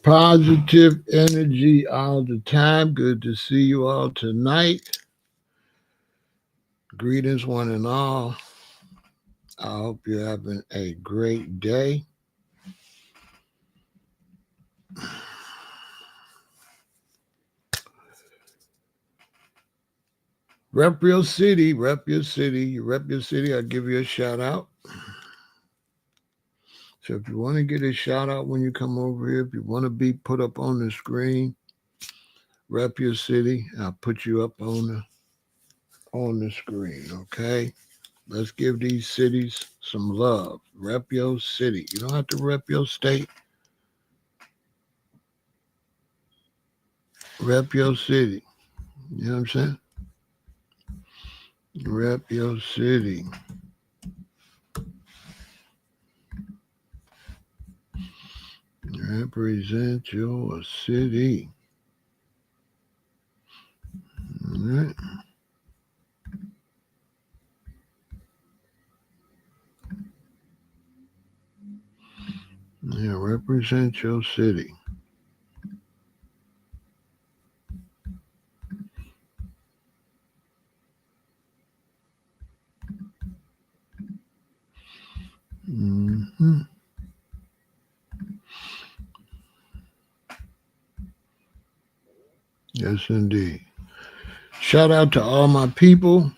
Positive energy all the time. Good to see you all tonight. Greetings, one and all. I hope you're having a great day. Rep your city, rep your city. You rep your city, I'll give you a shout out. So if you want to get a shout out when you come over here, if you want to be put up on the screen, rep your city. I'll put you up on the screen, okay? Let's give these cities some love. Rep your city. You don't have to rep your state. Rep your city. You know what I'm saying? Rep your city. Represent your city. All right. Yeah, represent your city. Mm-hmm. Yes, indeed. Shout out to all my people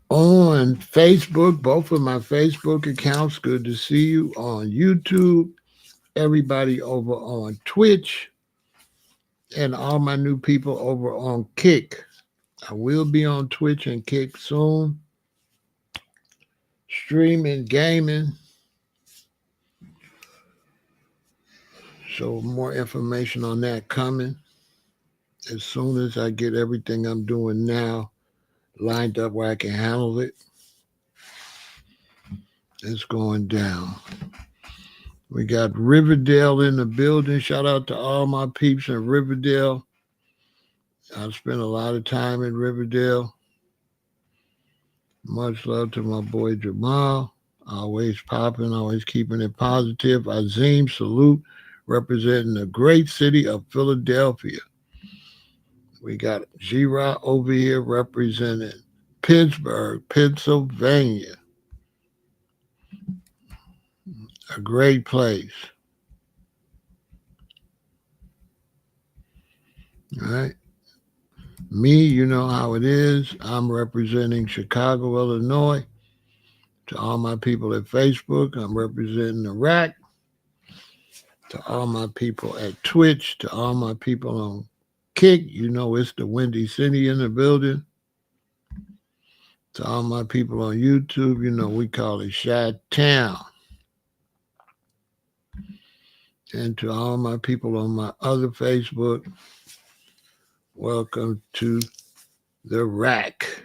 on Facebook, both of my Facebook accounts. Good to see you on YouTube. Everybody over on Twitch, and all my new people over on Kick. I will be on Twitch and Kick soon. Streaming, gaming. So more information on that coming. As soon as I get everything I'm doing now lined up where I can handle it, it's going down. We got Riverdale in the building. Shout out to all my peeps in Riverdale. I spent a lot of time in Riverdale. Much love to my boy Jamal. Always popping, always keeping it positive. Azim, salute, representing the great city of Philadelphia. We got G-Ra over here representing Pittsburgh, Pennsylvania. A great place. All right. Me, you know how it is. I'm representing Chicago, Illinois. To all my people at Facebook, I'm representing Iraq. To all my people at Twitch, to all my people on Kick, you know it's the Windy City in the building. To all my people on YouTube, you know we call it Chi-Town. And to all my people on my other Facebook, welcome to the rack.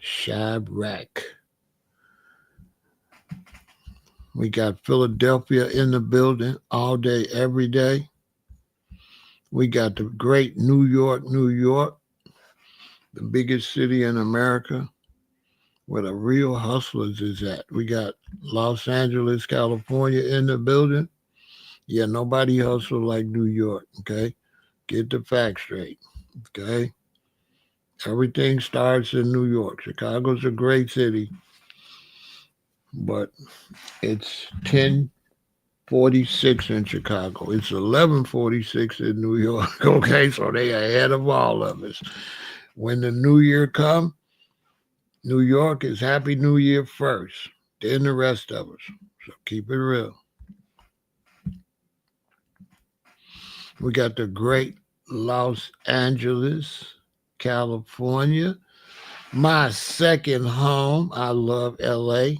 Chirac. We got Philadelphia in the building all day, every day. We got the great New York, New York, the biggest city in America, where the real hustlers is at. We got Los Angeles, California in the building. Yeah, nobody hustle like New York, okay? Get the facts straight, okay? Everything starts in New York. Chicago's a great city, but it's 10:46 in Chicago. It's 11:46 in New York, okay? So they ahead of all of us. When the new year come, New York is Happy New Year first, then the rest of us. So keep it real. We got the great Los Angeles, California. My second home. I love LA.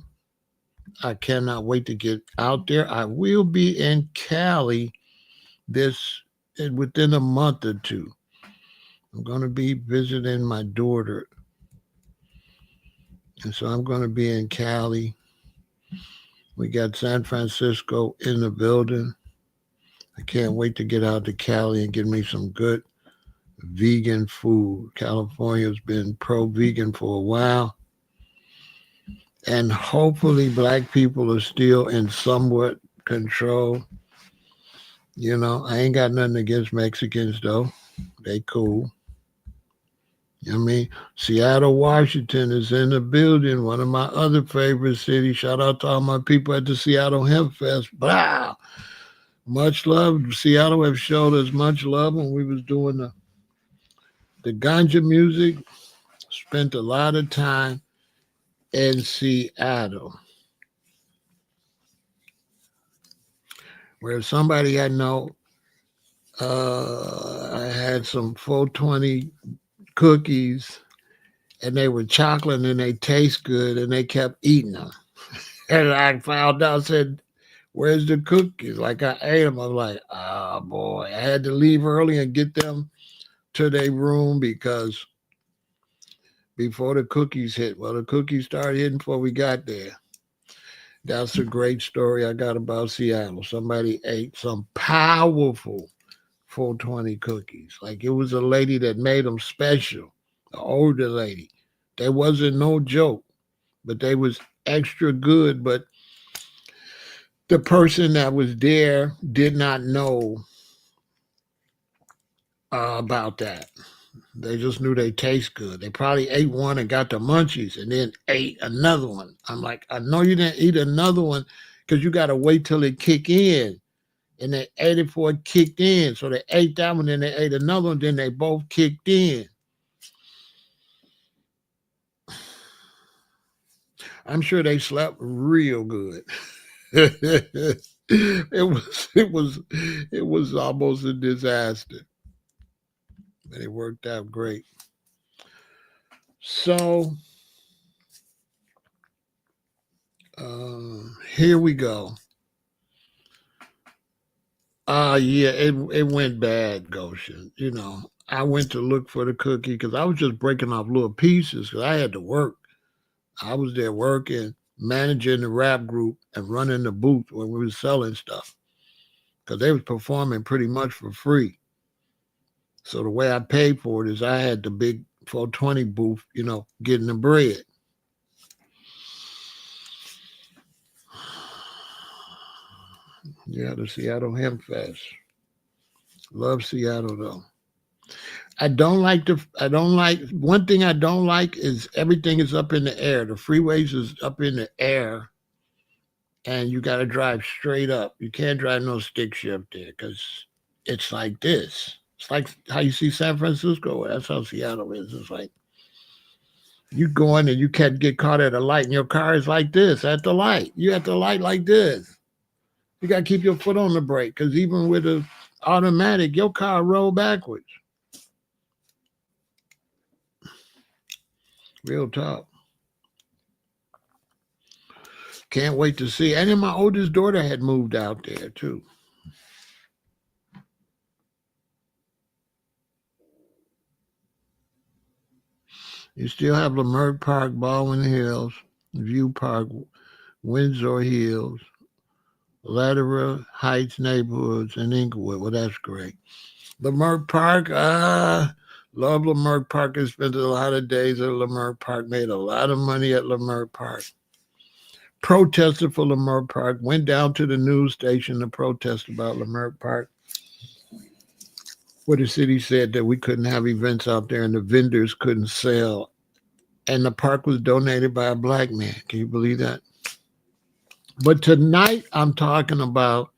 I cannot wait to get out there. I will be in Cali within a month or two. I'm going to be visiting my daughter. And so I'm going to be in Cali. We got San Francisco in the building. I can't wait to get out to Cali and get me some good vegan food. California's been pro-vegan for a while. And hopefully black people are still in somewhat control. You know, I ain't got nothing against Mexicans though. They cool. You know what I mean? Seattle, Washington is in the building. One of my other favorite cities. Shout out to all my people at the Seattle Hemp Fest. Wow. Much love. Seattle have showed us much love when we was doing the ganja music. Spent a lot of time in Seattle. Where somebody I know, I had some 420 cookies and they were chocolate and they taste good and they kept eating them. And I found out, said, where's the cookies? Like I ate them. I was like, oh boy. I had to leave early and get them to their room because before the cookies hit, well, the cookies started hitting before we got there. That's a great story I got about Seattle. Somebody ate some powerful 420 cookies. Like it was a lady that made them special, an older lady. They wasn't no joke, but they was extra good. But the person that was there did not know about that. They just knew they taste good. They probably ate one and got the munchies and then ate another one. I'm like, I know you didn't eat another one because you got to wait till it kick in. And they ate it before it kicked in. So they ate that one, then they ate another one, then they both kicked in. I'm sure they slept real good. it was almost a disaster. But it worked out great. So here we go. Yeah, it went bad, Goshen. You know, I went to look for the cookie because I was just breaking off little pieces because I had to work. I was there working, managing the rap group and running the booth when we was selling stuff because they was performing pretty much for free. So the way I paid for it is I had the big 420 booth, you know, getting the bread. Yeah, the Seattle Hemp Fest. Love Seattle though. I don't like one thing I don't like is everything is up in the air. The freeways is up in the air and you got to drive straight up. You can't drive no stick shift there because it's like this. It's like how you see San Francisco. That's how Seattle is. It's like you go in and you can't get caught at a light, and your car is like this at the light. You at the light like this. You got to keep your foot on the brake because even with a automatic, your car roll backwards. Real talk. Can't wait to see. And then my oldest daughter had moved out there too. You still have Leimert Park, Baldwin Hills, View Park, Windsor Hills, Latera Heights neighborhoods, and Inglewood. Well, that's great. Leimert Park, love Leimert Park. I spent a lot of days at Leimert Park, made a lot of money at Leimert Park. Protested for Leimert Park, went down to the news station to protest about Leimert Park, where the city said that we couldn't have events out there and the vendors couldn't sell. And the park was donated by a black man. Can you believe that? But tonight I'm talking about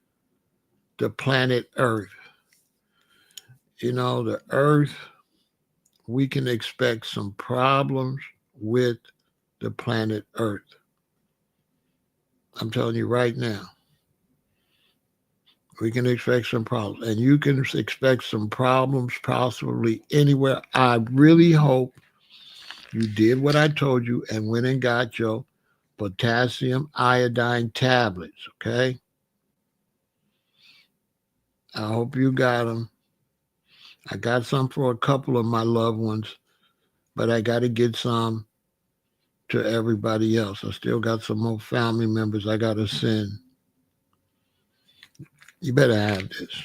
the planet Earth. You know, the Earth, we can expect some problems with the planet Earth. I'm telling you right now, we can expect some problems. And you can expect some problems possibly anywhere. I really hope you did what I told you and went and got your potassium iodine tablets, okay? I hope you got them. I got some for a couple of my loved ones, but I got to get some to everybody else. I still got some more family members I got to send. You better have this,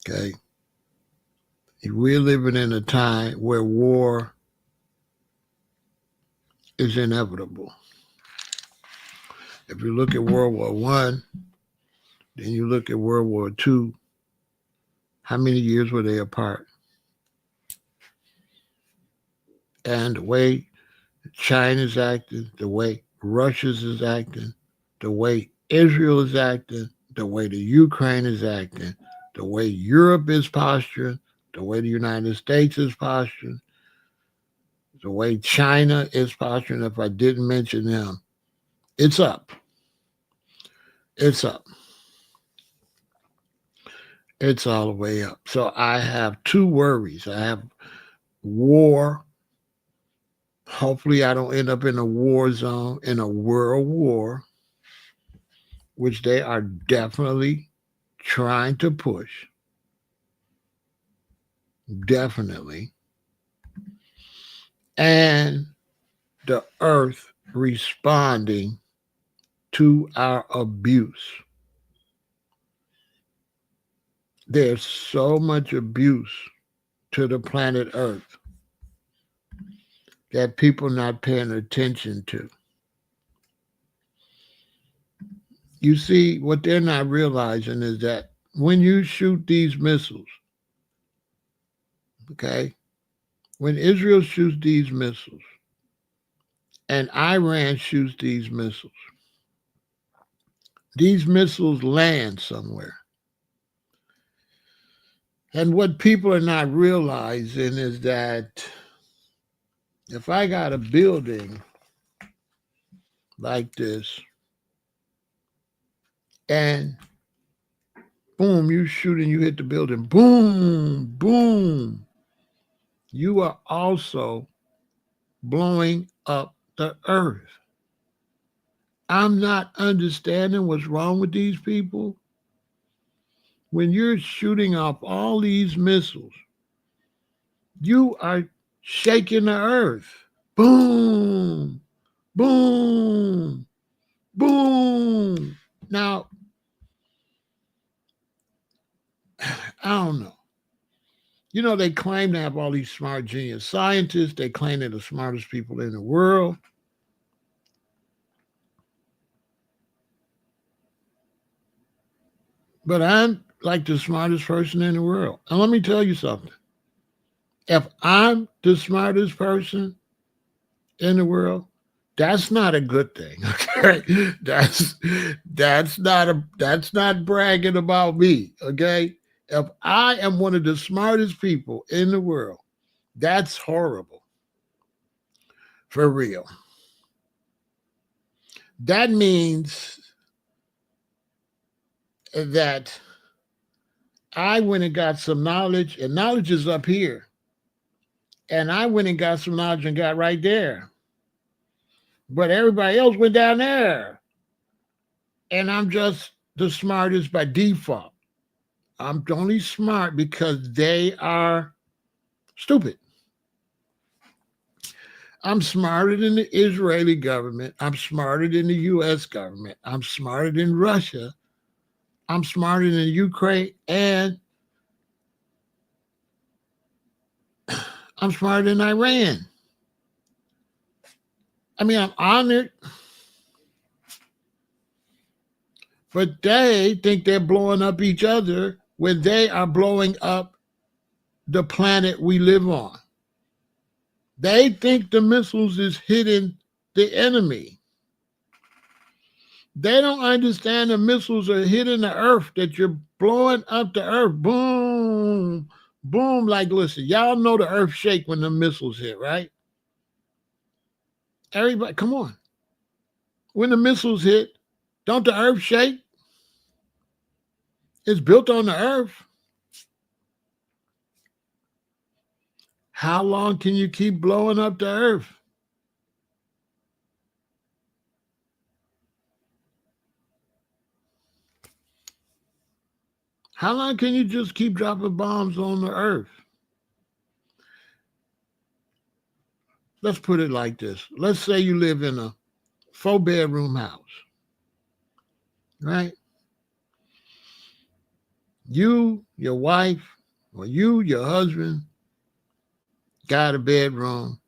okay? We're living in a time where war is inevitable. If you look at World War One, then you look at World War Two, how many years were they apart? And the way China's acting, the way Russia's is acting, the way Israel is acting, the way the Ukraine is acting, the way Europe is posturing, the way the United States is posturing, the way China is posturing, if I didn't mention them, it's up. It's up. It's all the way up. So I have two worries. I have war. Hopefully, I don't end up in a war zone, in a world war, which they are definitely trying to push. Definitely. And the earth responding to our abuse. There's so much abuse to the planet Earth that people not paying attention to. You see, what they're not realizing is that when you shoot these missiles, okay, when Israel shoots these missiles and Iran shoots these missiles land somewhere. And what people are not realizing is that if I got a building like this and boom, you shoot and you hit the building, boom, boom, you are also blowing up the earth. I'm not understanding what's wrong with these people. When you're shooting off all these missiles, you are shaking the earth. Boom, boom, boom. Now, I don't know. You know, they claim to have all these smart genius scientists. They claim they're the smartest people in the world. But I'm like the smartest person in the world. And let me tell you something. If I'm the smartest person in the world, that's not a good thing. Okay. That's not bragging about me. Okay. If I am one of the smartest people in the world, that's horrible. For real. That means that I went and got some knowledge, and knowledge is up here. And I went and got some knowledge and got right there. But everybody else went down there. And I'm just the smartest by default. I'm only smart because they are stupid. I'm smarter than the Israeli government. I'm smarter than the US government. I'm smarter than Russia. I'm smarter than Ukraine. And I'm smarter than Iran. I mean, I'm honored. But they think they're blowing up each other when they are blowing up the planet we live on. They think the missiles is hitting the enemy. They don't understand the missiles are hitting the earth, that you're blowing up the earth. Boom, boom. Like, listen, y'all know the earth shake when the missiles hit, right? Everybody, come on. When the missiles hit, don't the earth shake? It's built on the earth. How long can you keep blowing up the earth? How long can you just keep dropping bombs on the earth? Let's put it like this. Let's say you live in a 4-bedroom house, right? You, your wife, or you, your husband, got a bedroom,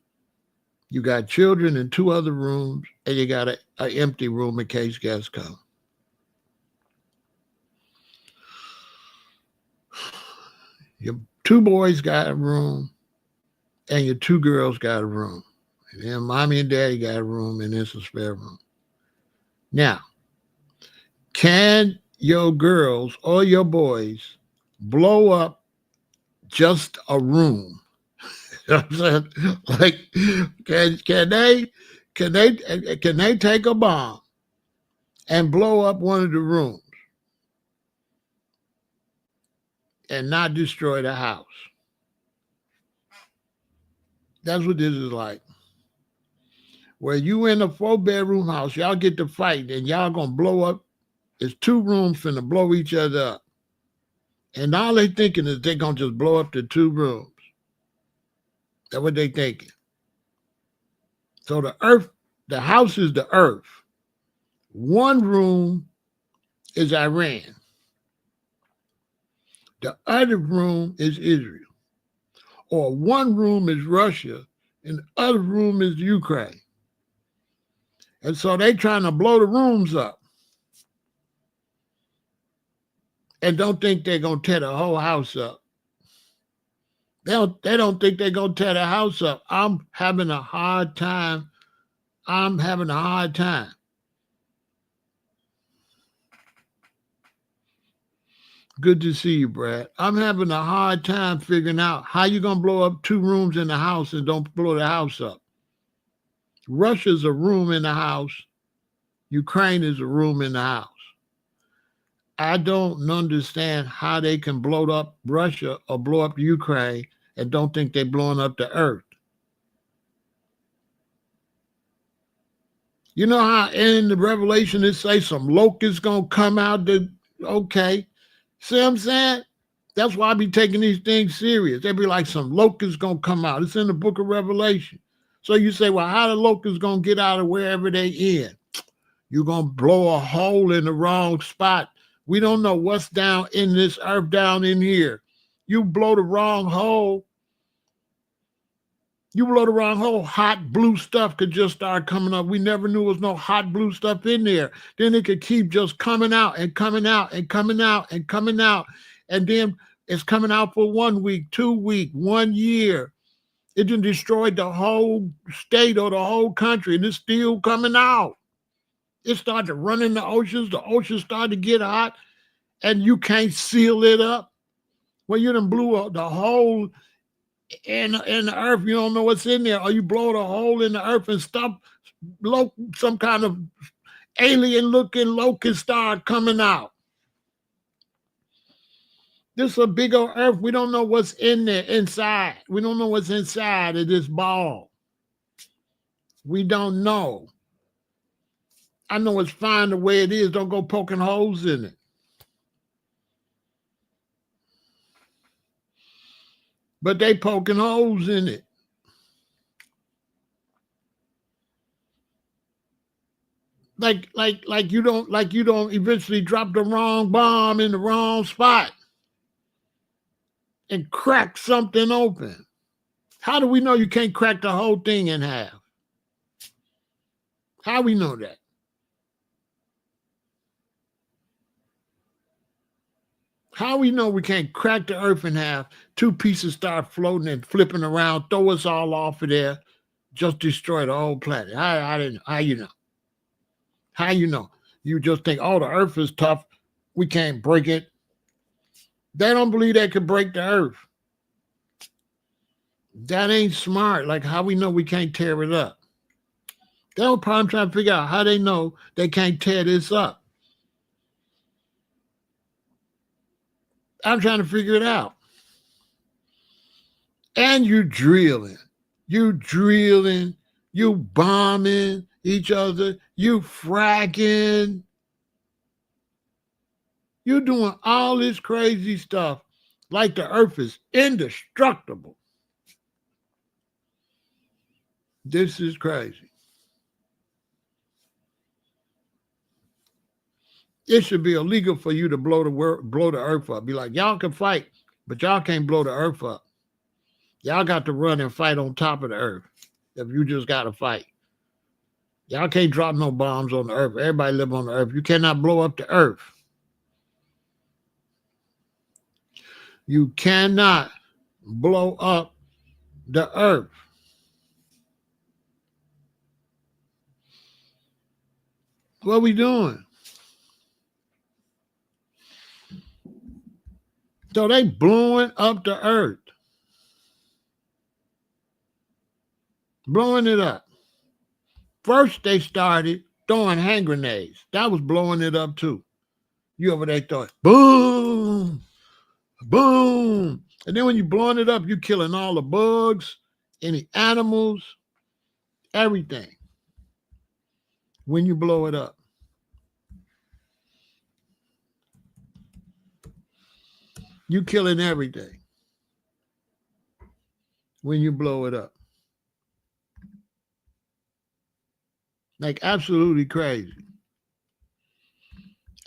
You got children in 2 other rooms, and you got an empty room in case guests come. Your 2 boys got a room, and your 2 girls got a room. And then mommy and daddy got a room, and there's a spare room. Now, can your girls or your boys blow up just a room? You know what I'm saying? Like, can they take a bomb and blow up one of the rooms and not destroy the house? That's what this is like. Where you in a 4-bedroom house, y'all get to fight and y'all gonna blow up. It's 2 rooms finna blow each other up. And all they thinking is they gonna just blow up the 2 rooms. That's what they thinking. So the house is the earth. 1 room is Iran. The other room is Israel. Or 1 room is Russia and the other room is Ukraine. And so they trying to blow the rooms up. And don't think they're going to tear the whole house up. They don't think they're going to tear the house up. I'm having a hard time. Good to see you, Brad. I'm having a hard time figuring out how you going to blow up 2 rooms in the house and don't blow the house up. Russia's a room in the house. Ukraine is a room in the house. I don't understand how they can blow up Russia or blow up Ukraine and don't think they're blowing up the earth. You know how in the Revelation it says some locusts going to come out? Okay. See what I'm saying? That's why I be taking these things serious. They be like some locusts going to come out. It's in the book of Revelation. So you say, well, how the locusts going to get out of wherever they in? You're going to blow a hole in the wrong spot. We don't know what's down in this earth down in here. You blow the wrong hole. Hot blue stuff could just start coming up. We never knew there was no hot blue stuff in there. Then it could keep just coming out and coming out and coming out and coming out. And then it's coming out for 1 week, 2 weeks, 1 year. It done destroyed the whole state or the whole country, and it's still coming out. It started to run in the oceans. The oceans started to get hot, and you can't seal it up. Well, you done blew up the hole in the earth. You don't know what's in there, or you blow the hole in the earth and stop some kind of alien-looking locust start coming out. This is a big old earth. We don't know what's in there inside. We don't know what's inside of this ball. We don't know. I know it's fine the way it is. Don't go poking holes in it. But they poking holes in it. Like you don't eventually drop the wrong bomb in the wrong spot and crack something open. How do we know you can't crack the whole thing in half? How we know that? How we know we can't crack the earth in half, 2 pieces start floating and flipping around, throw us all off of there, just destroy the whole planet? I didn't know. How you know? How you know? You just think, oh, the earth is tough. We can't break it. They don't believe they could break the earth. That ain't smart. Like, how we know we can't tear it up? That's the problem. I'm trying to figure out how they know they can't tear this up. I'm trying to figure it out. And you drilling, you bombing each other, you fracking. You doing all this crazy stuff like the earth is indestructible. This is crazy. It should be illegal for you to blow the earth up. Be like, y'all can fight, but y'all can't blow the earth up. Y'all got to run and fight on top of the earth. if you just got to fight. Y'all can't drop no bombs on the earth. Everybody live on the earth. You cannot blow up the earth. You cannot blow up the earth. What we doing? So they blowing up the earth. Blowing it up. First they started throwing hand grenades. That was blowing it up too. You over there throwing boom, boom. And then when you blowing it up, you killing all the bugs, any animals, everything. When you blow it up. You killing everything when you blow it up. Like absolutely crazy.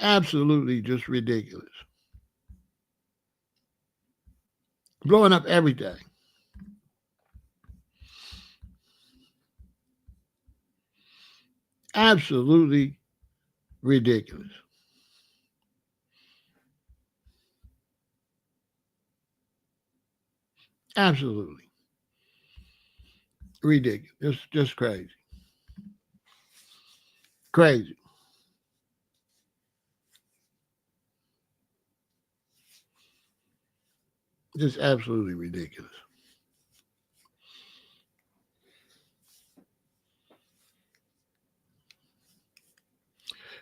Absolutely just ridiculous. Blowing up everything. Absolutely ridiculous. Absolutely ridiculous. Just crazy. Crazy. Just absolutely ridiculous.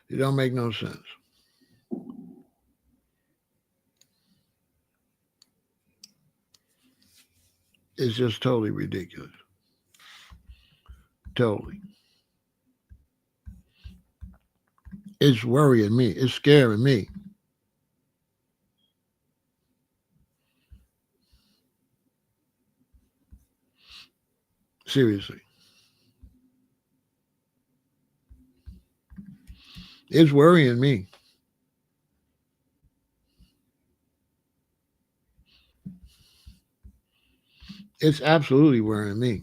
It don't make no sense. It's just totally ridiculous. Totally. It's worrying me. It's scaring me. Seriously. It's worrying me. It's absolutely worrying me.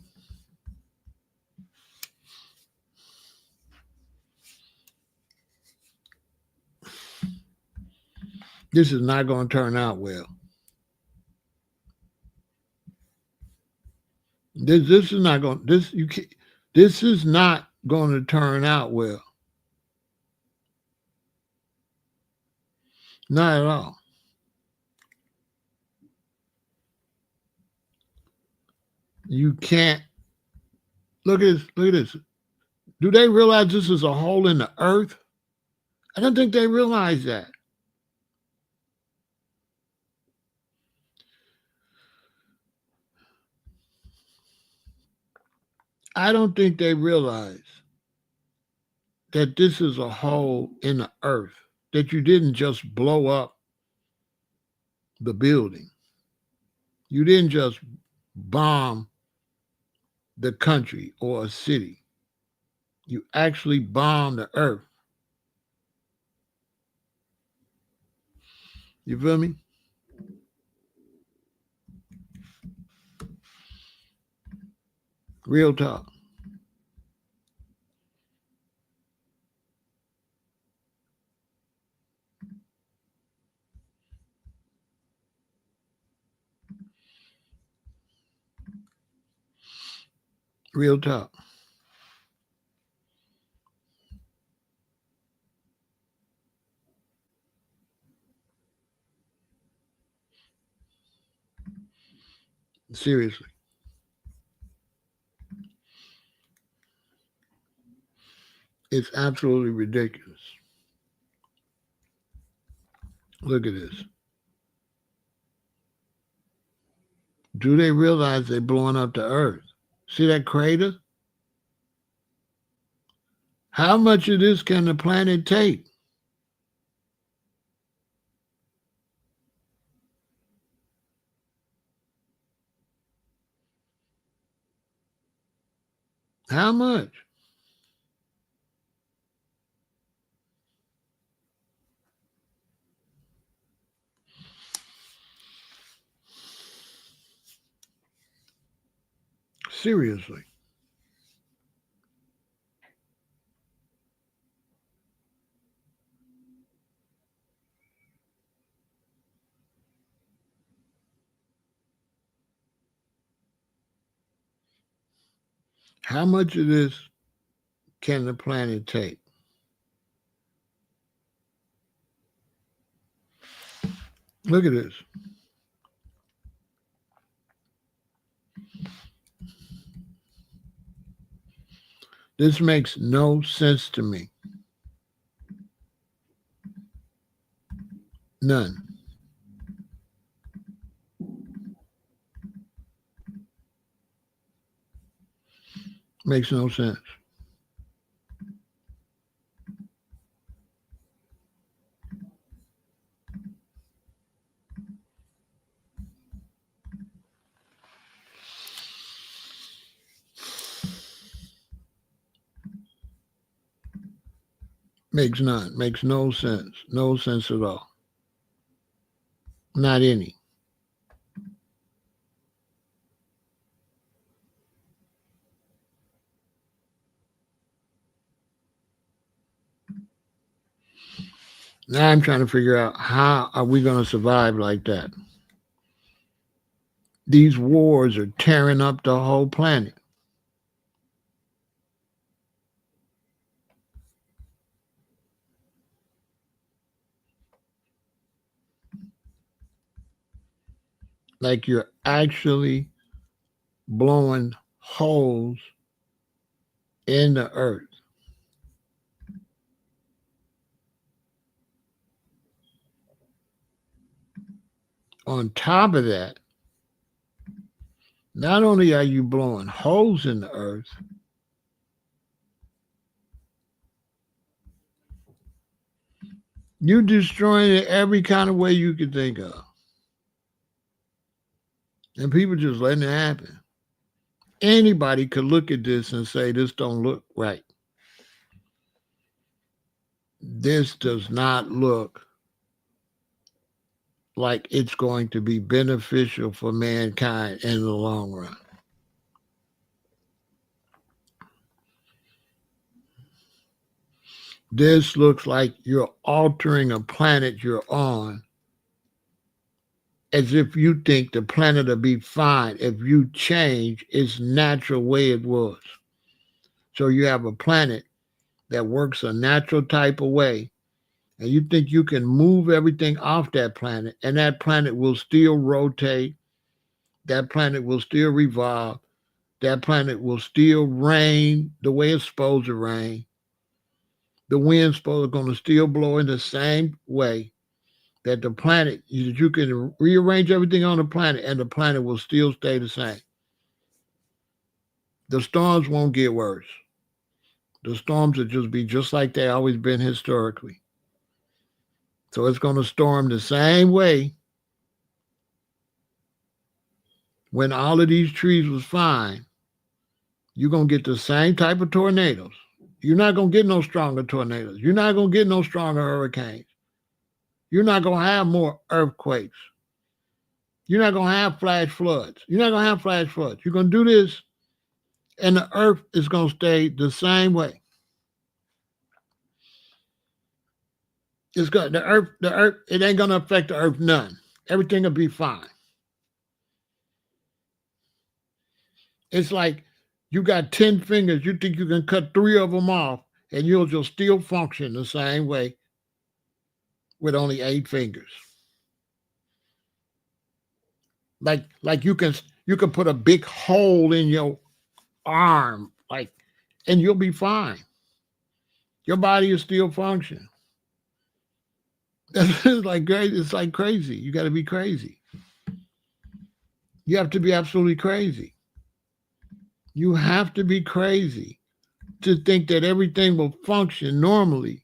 This is not going to turn out well. This is not going. This is not going to turn out well. Not at all. You can't. Look at this. Look at this. Do they realize this is a hole in the earth? I don't think they realize that. I don't think they realize that this is a hole in the earth, that you didn't just blow up the building. You didn't just bomb the country or a city. You actually bombed the earth. You feel me? Real talk. Real talk. Seriously. It's absolutely ridiculous. Look at this. Do they realize they're blowing up the earth? See that crater? How much of this can the planet take? How much? Seriously. How much of this can the planet take? Look at this. This makes no sense to me. None. Makes no sense. Makes none. Makes no sense. No sense at all. Not any. Now I'm trying to figure out how are we going to survive like that? These wars are tearing up the whole planet. Like you're actually blowing holes in the earth. On top of that, not only are you blowing holes in the earth, you're destroying it every kind of way you could think of. And people just letting it happen. Anybody could look at this and say, this don't look right. This does not look like it's going to be beneficial for mankind in the long run. This looks like you're altering a planet you're on as if you think the planet will be fine if you change its natural way it was. So you have a planet that works a natural type of way, and you think you can move everything off that planet, and that planet will still rotate, that planet will still revolve, that planet will still rain the way it's supposed to rain. The wind's supposed going to still blow in the same way that the planet, you can rearrange everything on the planet and the planet will still stay the same. The storms won't get worse. The storms will just be just like they always been historically. So it's going to storm the same way. When all of these trees was fine, you're going to get the same type of tornadoes. You're not going to get no stronger tornadoes. You're not going to get no stronger hurricanes. You're not going to have more earthquakes. You're not going to have flash floods. You're not going to have flash floods. You're going to do this, and the earth is going to stay the same way. It's going the earth, it ain't going to affect the earth none. Everything will be fine. It's like you got 10 fingers. You think you can cut 3 of them off, and you'll just still function the same way with only 8 fingers. Like you can put a big hole in your arm, like, and you'll be fine. Your body is still functioning. It's like crazy. It's like crazy. You got to be crazy. You have to be absolutely crazy. You have to be crazy to think that everything will function normally.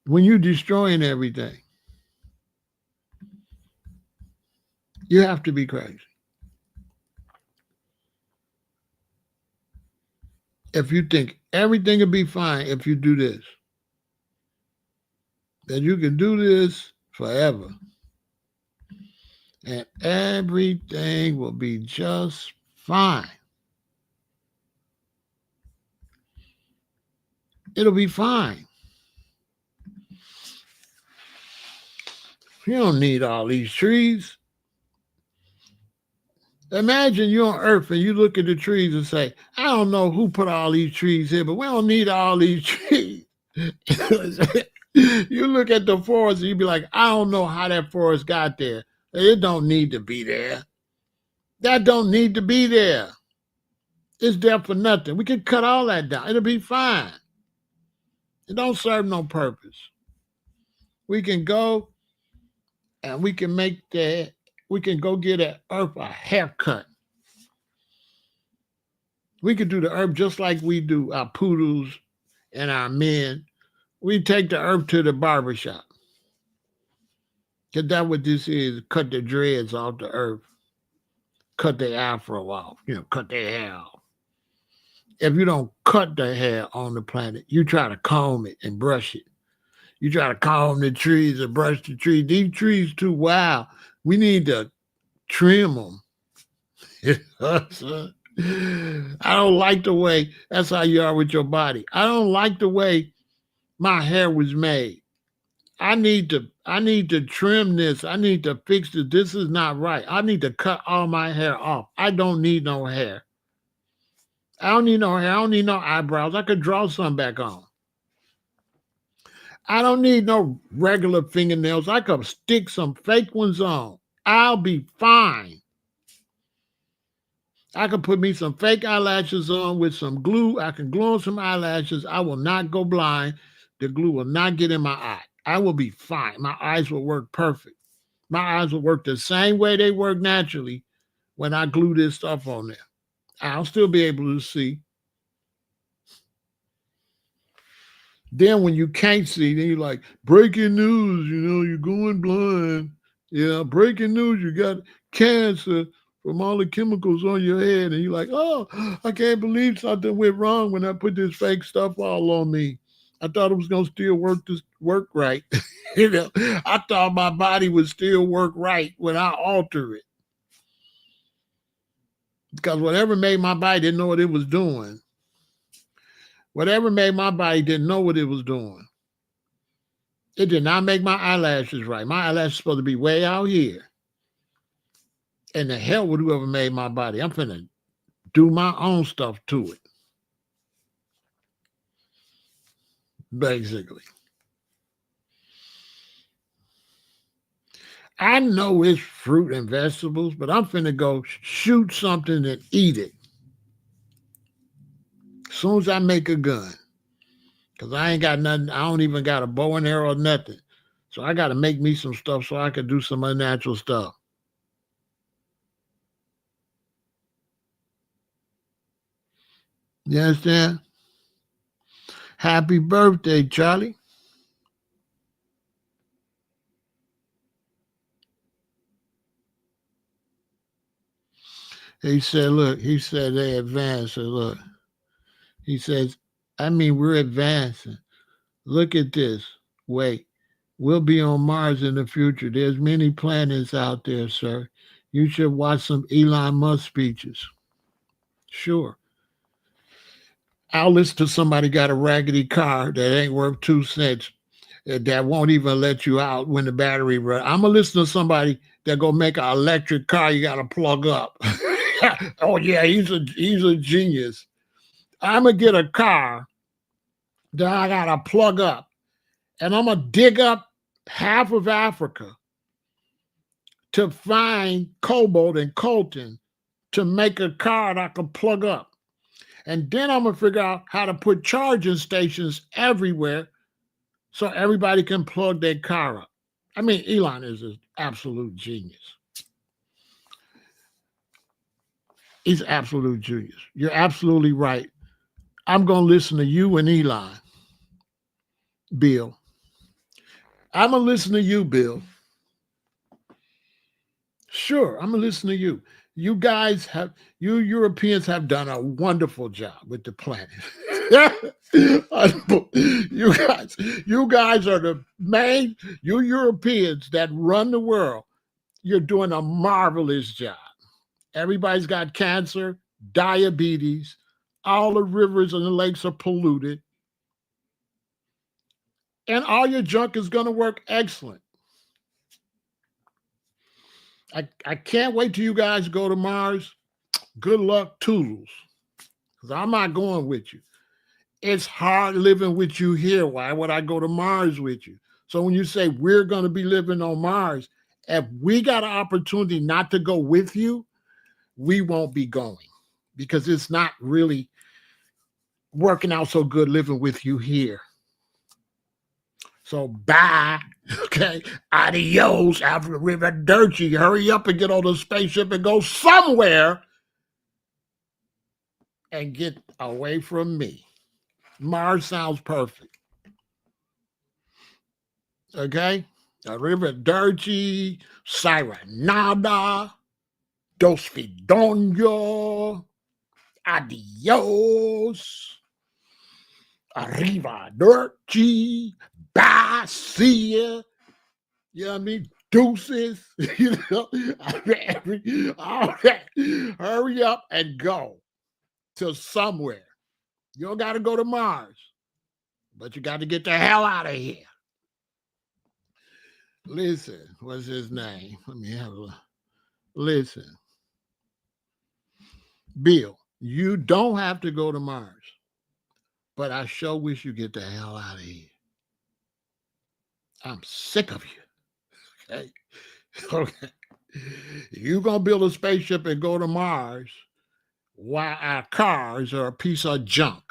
When you're destroying everything, you have to be crazy. If you think everything will be fine if you do this, that you can do this forever, and everything will be just fine. It'll be fine. You don't need all these trees. Imagine you're on Earth and you look at the trees and say, I don't know who put all these trees here, but we don't need all these trees. You look at the forest and you be like, I don't know how that forest got there. It don't need to be there. That don't need to be there. It's there for nothing. We can cut all that down. It'll be fine. It don't serve no purpose. We can go and we can go get an earth a haircut. We could do the earth just like we do our poodles and our men. We take the earth to the barbershop. Because that's what this is, cut the dreads off the earth. Cut their afro off, cut their hair off. If you don't cut the hair on the planet, you try to comb it and brush it. You try to comb the trees and brush the trees. These trees too wild. We need to trim them. I don't like the way, that's how you are with your body. I don't like the way my hair was made. I need to trim this. I need to fix this. This is not right. I need to cut all my hair off. I don't need no hair. I don't need no hair. I don't need no eyebrows. I could draw some back on. I don't need no regular fingernails. I could stick some fake ones on. I'll be fine. I could put me some fake eyelashes on with some glue. I can glue on some eyelashes. I will not go blind. The glue will not get in my eye. I will be fine. My eyes will work perfect. My eyes will work the same way they work naturally when I glue this stuff on there. I'll still be able to see. Then when you can't see, then you're like, breaking news, you're going blind. Yeah, breaking news, you got cancer from all the chemicals on your head. And you're like, oh, I can't believe something went wrong when I put this fake stuff all on me. I thought it was going to still work right. I thought my body would still work right when I alter it. Because whatever made my body didn't know what it was doing. Whatever made my body didn't know what it was doing. It did not make my eyelashes right. My eyelashes supposed to be way out here. And the hell with whoever made my body. I'm finna do my own stuff to it. Basically. I know it's fruit and vegetables, but I'm finna go shoot something and eat it. As soon as I make a gun. Because I ain't got nothing. I don't even got a bow and arrow or nothing. So I got to make me some stuff so I can do some unnatural stuff. You understand? Happy birthday, Charlie. He said, look, they advanced. Look, he says, we're advancing. Look at this. Wait, we'll be on Mars in the future. There's many planets out there, sir. You should watch some Elon Musk speeches. Sure. I'll listen to somebody got a raggedy car that ain't worth 2 cents that won't even let you out when the battery runs. I'm gonna listen to somebody that go make an electric car you got to plug up. Oh yeah, he's a genius. I'm gonna get a car that I gotta plug up, and I'm gonna dig up half of Africa to find cobalt and coltan to make a car that I can plug up. And then I'm gonna figure out how to put charging stations everywhere so everybody can plug their car up. Elon is an absolute genius. He's absolute genius. You're absolutely right. I'm gonna listen to you and Elon, Bill. I'm gonna listen to you, Bill. Sure, I'm gonna listen to you. You Europeans have done a wonderful job with the planet. you guys are the main, you Europeans that run the world. You're doing a marvelous job. Everybody's got cancer, diabetes, all the rivers and the lakes are polluted. And all your junk is going to work excellent. I can't wait till you guys go to Mars. Good luck, Toodles. Because I'm not going with you. It's hard living with you here. Why would I go to Mars with you? So when you say we're going to be living on Mars, if we got an opportunity not to go with you, we won't be going because it's not really working out so good living with you here. So bye. Okay. Adios. Arrivederci. Hurry up and get on the spaceship and go somewhere and get away from me. Mars sounds perfect. Okay? Arrivederci, sayonara, dos vidogno, adios, arrivederci, bye, see ya. You know what I mean? Deuces. You know? All right. Hurry up and go to somewhere. You don't got to go to Mars, but you got to get the hell out of here. Listen, what's his name? Let me have a look. Listen, Bill, you don't have to go to Mars, but I sure wish you get the hell out of here. I'm sick of you. Okay. Okay. You're going to build a spaceship and go to Mars while our cars are a piece of junk.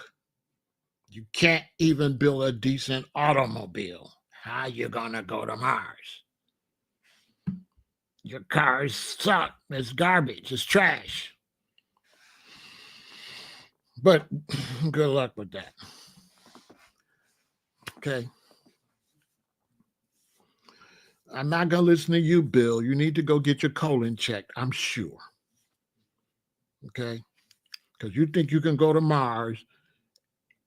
You can't even build a decent automobile. How you going to go to Mars? Your cars suck. It's garbage. It's trash. But good luck with that. Okay. I'm not going to listen to you, Bill. You need to go get your colon checked, I'm sure. Okay? Because you think you can go to Mars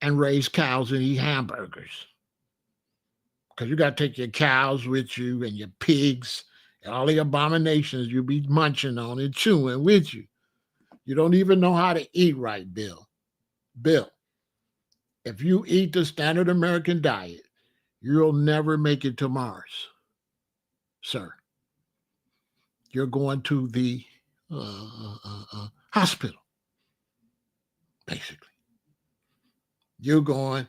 and raise cows and eat hamburgers. Because you got to take your cows with you and your pigs and all the abominations you be munching on and chewing with you. You don't even know how to eat right, Bill. Bill, if you eat the standard American diet, you'll never make it to Mars, sir. You're going to the hospital, basically. You're going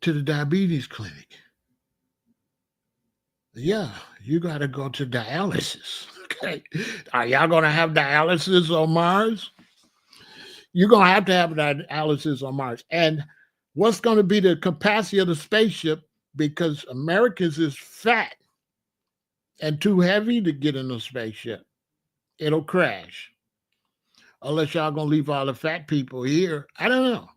to the diabetes clinic. Yeah, you got to go to dialysis. Okay. Are y'all going to have dialysis on Mars? You're going to have dialysis on Mars. And what's going to be the capacity of the spaceship? Because Americans is fat and too heavy to get in a spaceship. It'll crash. Unless y'all going to leave all the fat people here. I don't know.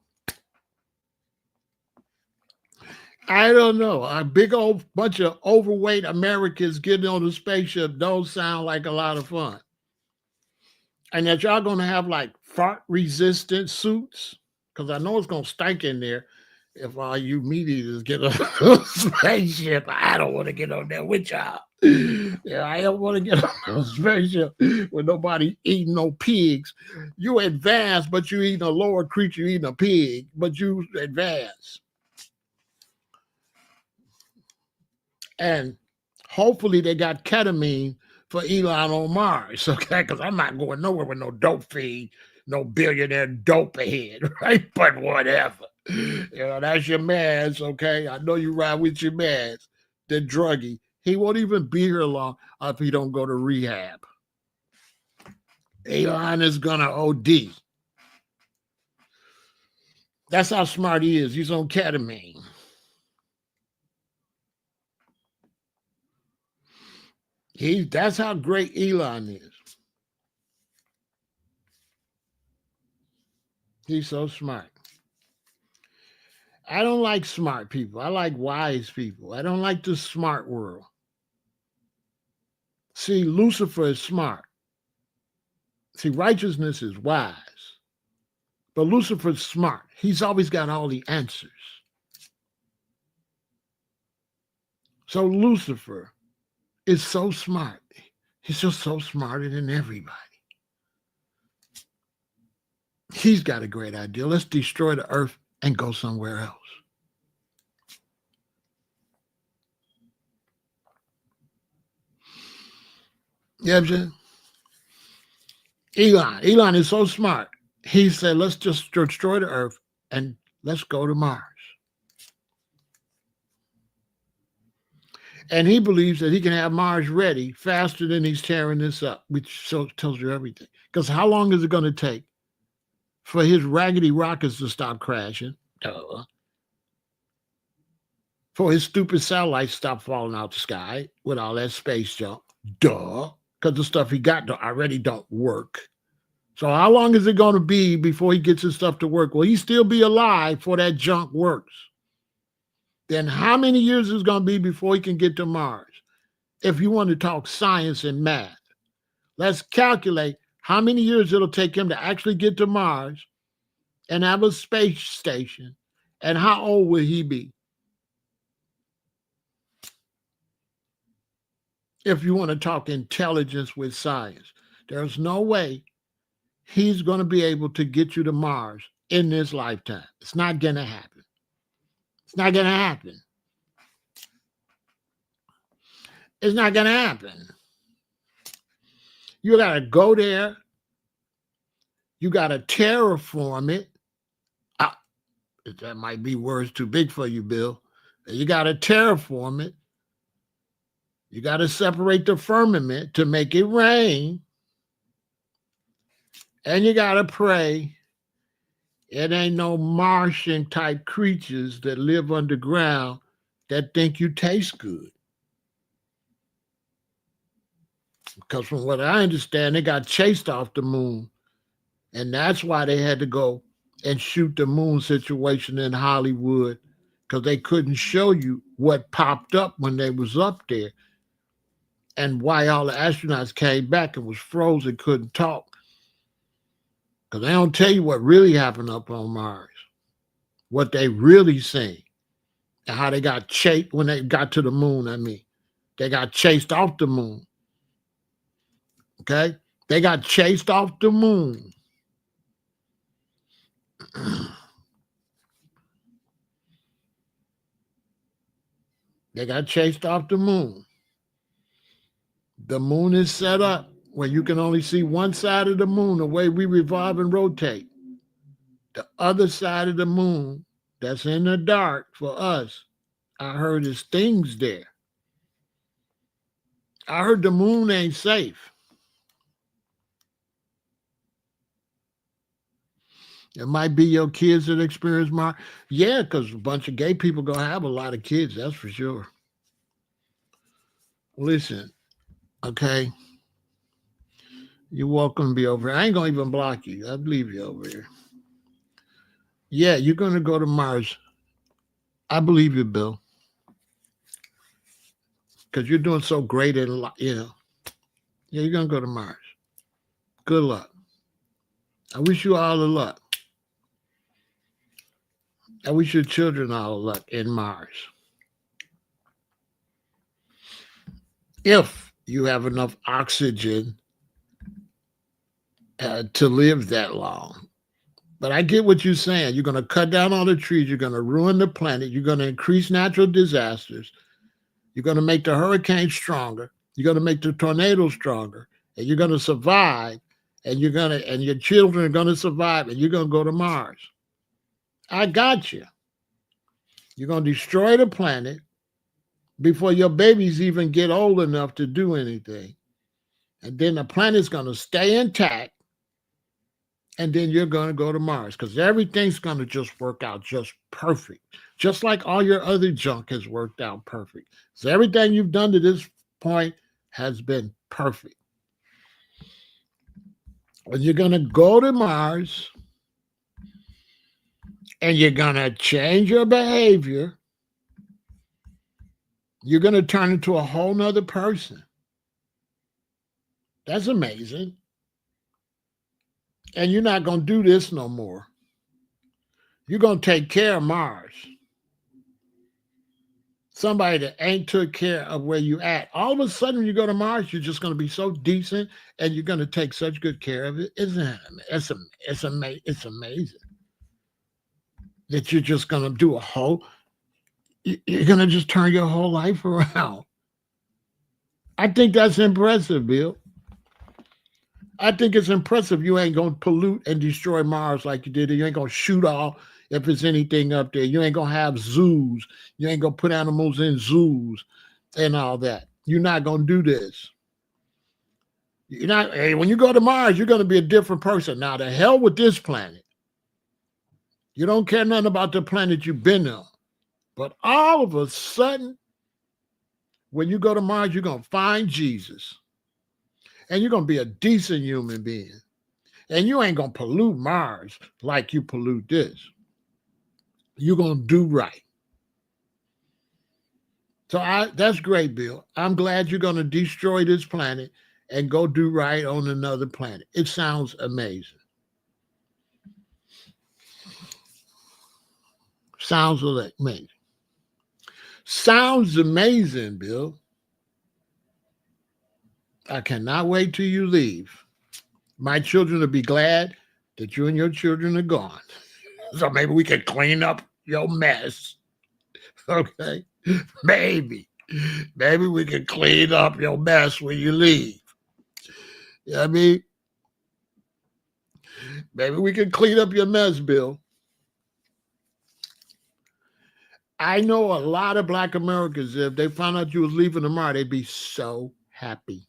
I don't know. A big old bunch of overweight Americans getting on the spaceship don't sound like a lot of fun. And that y'all going to have like fart resistant suits, because I know it's going to stink in there if all you meat eaters get on a spaceship. I don't want to get on there with y'all. Yeah, I don't want to get on a spaceship with nobody eating no pigs. You advanced, but you eating a lower creature, you eating a pig, but you advanced. And hopefully they got ketamine for Elon on Mars, okay? Because I'm not going nowhere with no dope fiend, no billionaire dope ahead, right? But whatever. You know, that's your man's, okay? I know you ride with your man's, the druggie. He won't even be here long if he don't go to rehab. Elon is going to OD. That's how smart he is. He's on ketamine. That's how great Elon is. He's so smart. I don't like smart people. I like wise people. I don't like the smart world. See, Lucifer is smart. See, righteousness is wise. But Lucifer's smart. He's always got all the answers. So Lucifer is so smart. He's just so smarter than everybody. He's got a great idea. Let's destroy the earth and go somewhere else. You know what I'm saying? Elon is so smart. He said, let's just destroy the earth and let's go to Mars. And he believes that he can have Mars ready faster than he's tearing this up, which tells you everything. Because how long is it going to take for his raggedy rockets to stop crashing? Duh. For his stupid satellites to stop falling out the sky with all that space junk? Duh. Because the stuff he got already don't work. So how long is it going to be before he gets his stuff to work? Will he still be alive before that junk works? Then how many years is it going to be before he can get to Mars? If you want to talk science and math, let's calculate how many years it'll take him to actually get to Mars and have a space station. And how old will he be? If you want to talk intelligence with science, there's no way he's going to be able to get you to Mars in this lifetime. It's not going to happen. It's not going to happen. It's not going to happen. You got to go there. You got to terraform it. That might be words too big for you, Bill. You got to terraform it. You got to separate the firmament to make it rain. And you got to pray it ain't no Martian type creatures that live underground that think you taste good. Because from what I understand, they got chased off the moon. And that's why they had to go and shoot the moon situation in Hollywood, because they couldn't show you what popped up when they was up there and why all the astronauts came back and was frozen, couldn't talk. Because they don't tell you what really happened up on Mars, what they really seen, and how they got chased when they got to the moon. I mean, they got chased off the moon. Okay? They got chased off the moon. They got chased off the moon. The moon is set up where you can only see one side of the moon, the way we revolve and rotate. The other side of the moon that's in the dark for us, I heard is things there. I heard the moon ain't safe. It might be your kids that experience Mars. Yeah, because a bunch of gay people going to have a lot of kids, that's for sure. Listen, okay? You're welcome to be over here. I ain't going to even block you. I'll leave you over here. Yeah, you're going to go to Mars. I believe you, Bill. Because you're doing so great in, Yeah, you're going to go to Mars. Good luck. I wish you all the luck. I wish your children all the luck in Mars. If you have enough oxygen to live that long. But I get what you're saying. You're going to cut down all the trees. You're going to ruin the planet. You're going to increase natural disasters. You're going to make the hurricanes stronger. You're going to make the tornadoes stronger. And you're going to survive. And your children are going to survive. And you're going to go to Mars. I got you. You're going to destroy the planet before your babies even get old enough to do anything. And then the planet's going to stay intact. And then you're going to go to Mars because everything's going to just work out just perfect. Just like all your other junk has worked out perfect. So everything you've done to this point has been perfect. And you're going to go to Mars and you're going to change your behavior. You're going to turn into a whole nother person. That's amazing. And you're not going to do this no more. You're going to take care of Mars. Somebody that ain't took care of where you at. All of a sudden, when you go to Mars, you're just going to be so decent and you're going to take such good care of it. Isn't it? It's amazing that you're just going to do you're going to just turn your whole life around. I think that's impressive, Bill. I think it's impressive you ain't going to pollute and destroy Mars like you did. You ain't going to shoot all if there's anything up there. You ain't going to have zoos. You ain't going to put animals in zoos and all that. You're not going to do this. You're not. Hey, when you go to Mars, you're going to be a different person. Now, the hell with this planet. You don't care nothing about the planet you've been on. But all of a sudden, when you go to Mars, you're going to find Jesus. And you're going to be a decent human being. And you ain't going to pollute Mars like you pollute this. You're going to do right. So that's great, Bill. I'm glad you're going to destroy this planet and go do right on another planet. It sounds amazing. Sounds amazing. Sounds amazing, Bill. I cannot wait till you leave. My children will be glad that you and your children are gone. So maybe we can clean up your mess. Okay? Maybe we can clean up your mess when you leave. You know what I mean? Maybe we can clean up your mess, Bill. I know a lot of Black Americans, if they found out you was leaving tomorrow, they'd be so happy.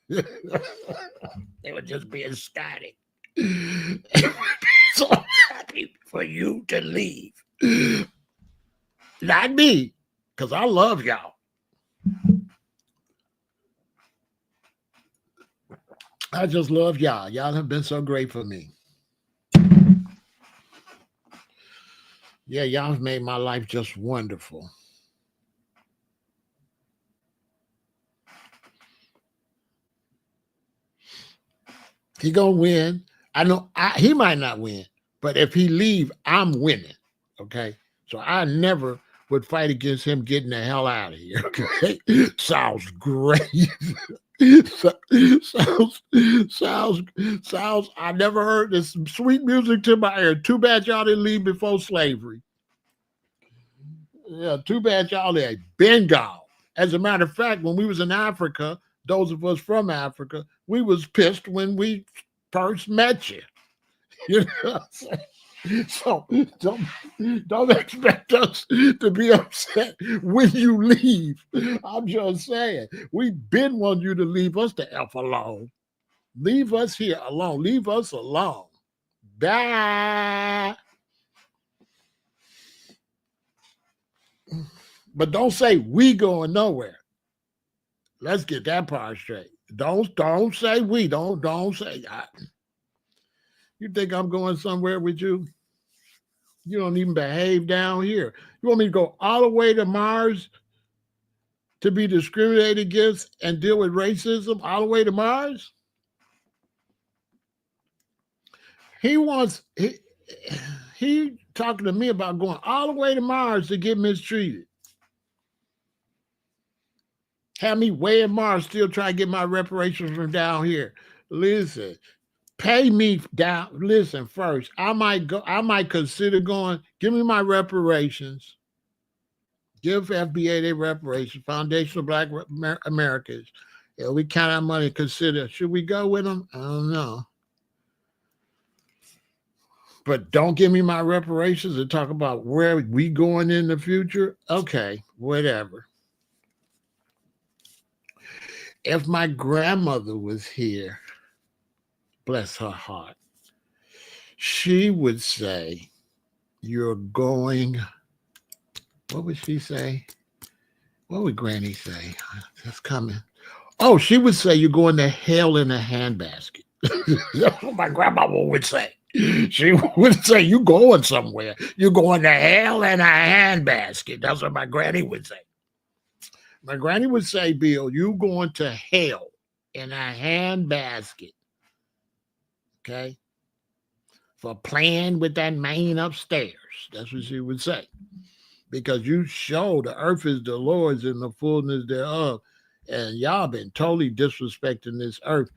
They would just be ecstatic. They would be so happy for you to leave. Not me, because I love y'all. I just love y'all. Y'all have been so great for me. Yeah, y'all have made my life just wonderful. He gonna win. I know he might not win, but if he leave, I'm winning. Okay, so I never would fight against him getting the hell out of here. Okay, sounds great. sounds. I never heard this sweet music to my ear. Too bad y'all didn't leave before slavery. Yeah, too bad y'all had been gone. As a matter of fact, when we was in Africa, those of us from Africa, we was pissed when we first met you. You know what I'm saying? So don't expect us to be upset when you leave. I'm just saying, we've been wanting you to leave us the F alone. Leave us here alone. Leave us alone. Bye. But don't say we going nowhere. Let's get that part straight. Don't say we. Don't say that. You think I'm going somewhere with you? You don't even behave down here. You want me to go all the way to Mars to be discriminated against and deal with racism all the way to Mars? He talking to me about going all the way to Mars to get mistreated. Have me way in Mars still trying to get my reparations from down here. Listen, pay me down. Listen, first, I might consider going, give me my reparations. Give FBA their reparations, Foundation of Black Americans. Yeah, we count our money and consider, should we go with them? I don't know. But don't give me my reparations and talk about where we going in the future. Okay, whatever. If my grandmother was here, bless her heart, she would say, you're going, what would she say? What would Granny say? That's coming. Oh, she would say, you're going to hell in a handbasket. That's what my grandmama would say. She would say, you're going somewhere. You're going to hell in a handbasket. That's what my granny would say. My granny would say, Bill, you going to hell in a handbasket. Okay? For playing with that man upstairs. That's what she would say. Because you show the earth is the Lord's and the fullness thereof. And y'all been totally disrespecting this earth.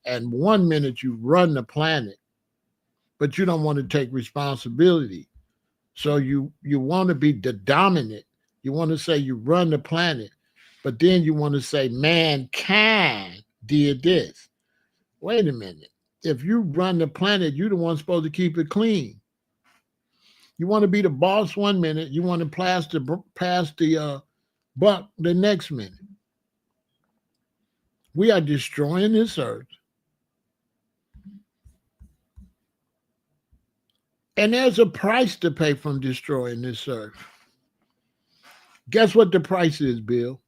And 1 minute you run the planet, but you don't want to take responsibility. So you want to be the dominant. You want to say you run the planet. But then you want to say mankind did this. Wait a minute. If you run the planet, you're the one supposed to keep it clean. You want to be the boss one minute, you want to pass the buck the next minute. We are destroying this earth. And there's a price to pay from destroying this earth. Guess what the price is, Bill?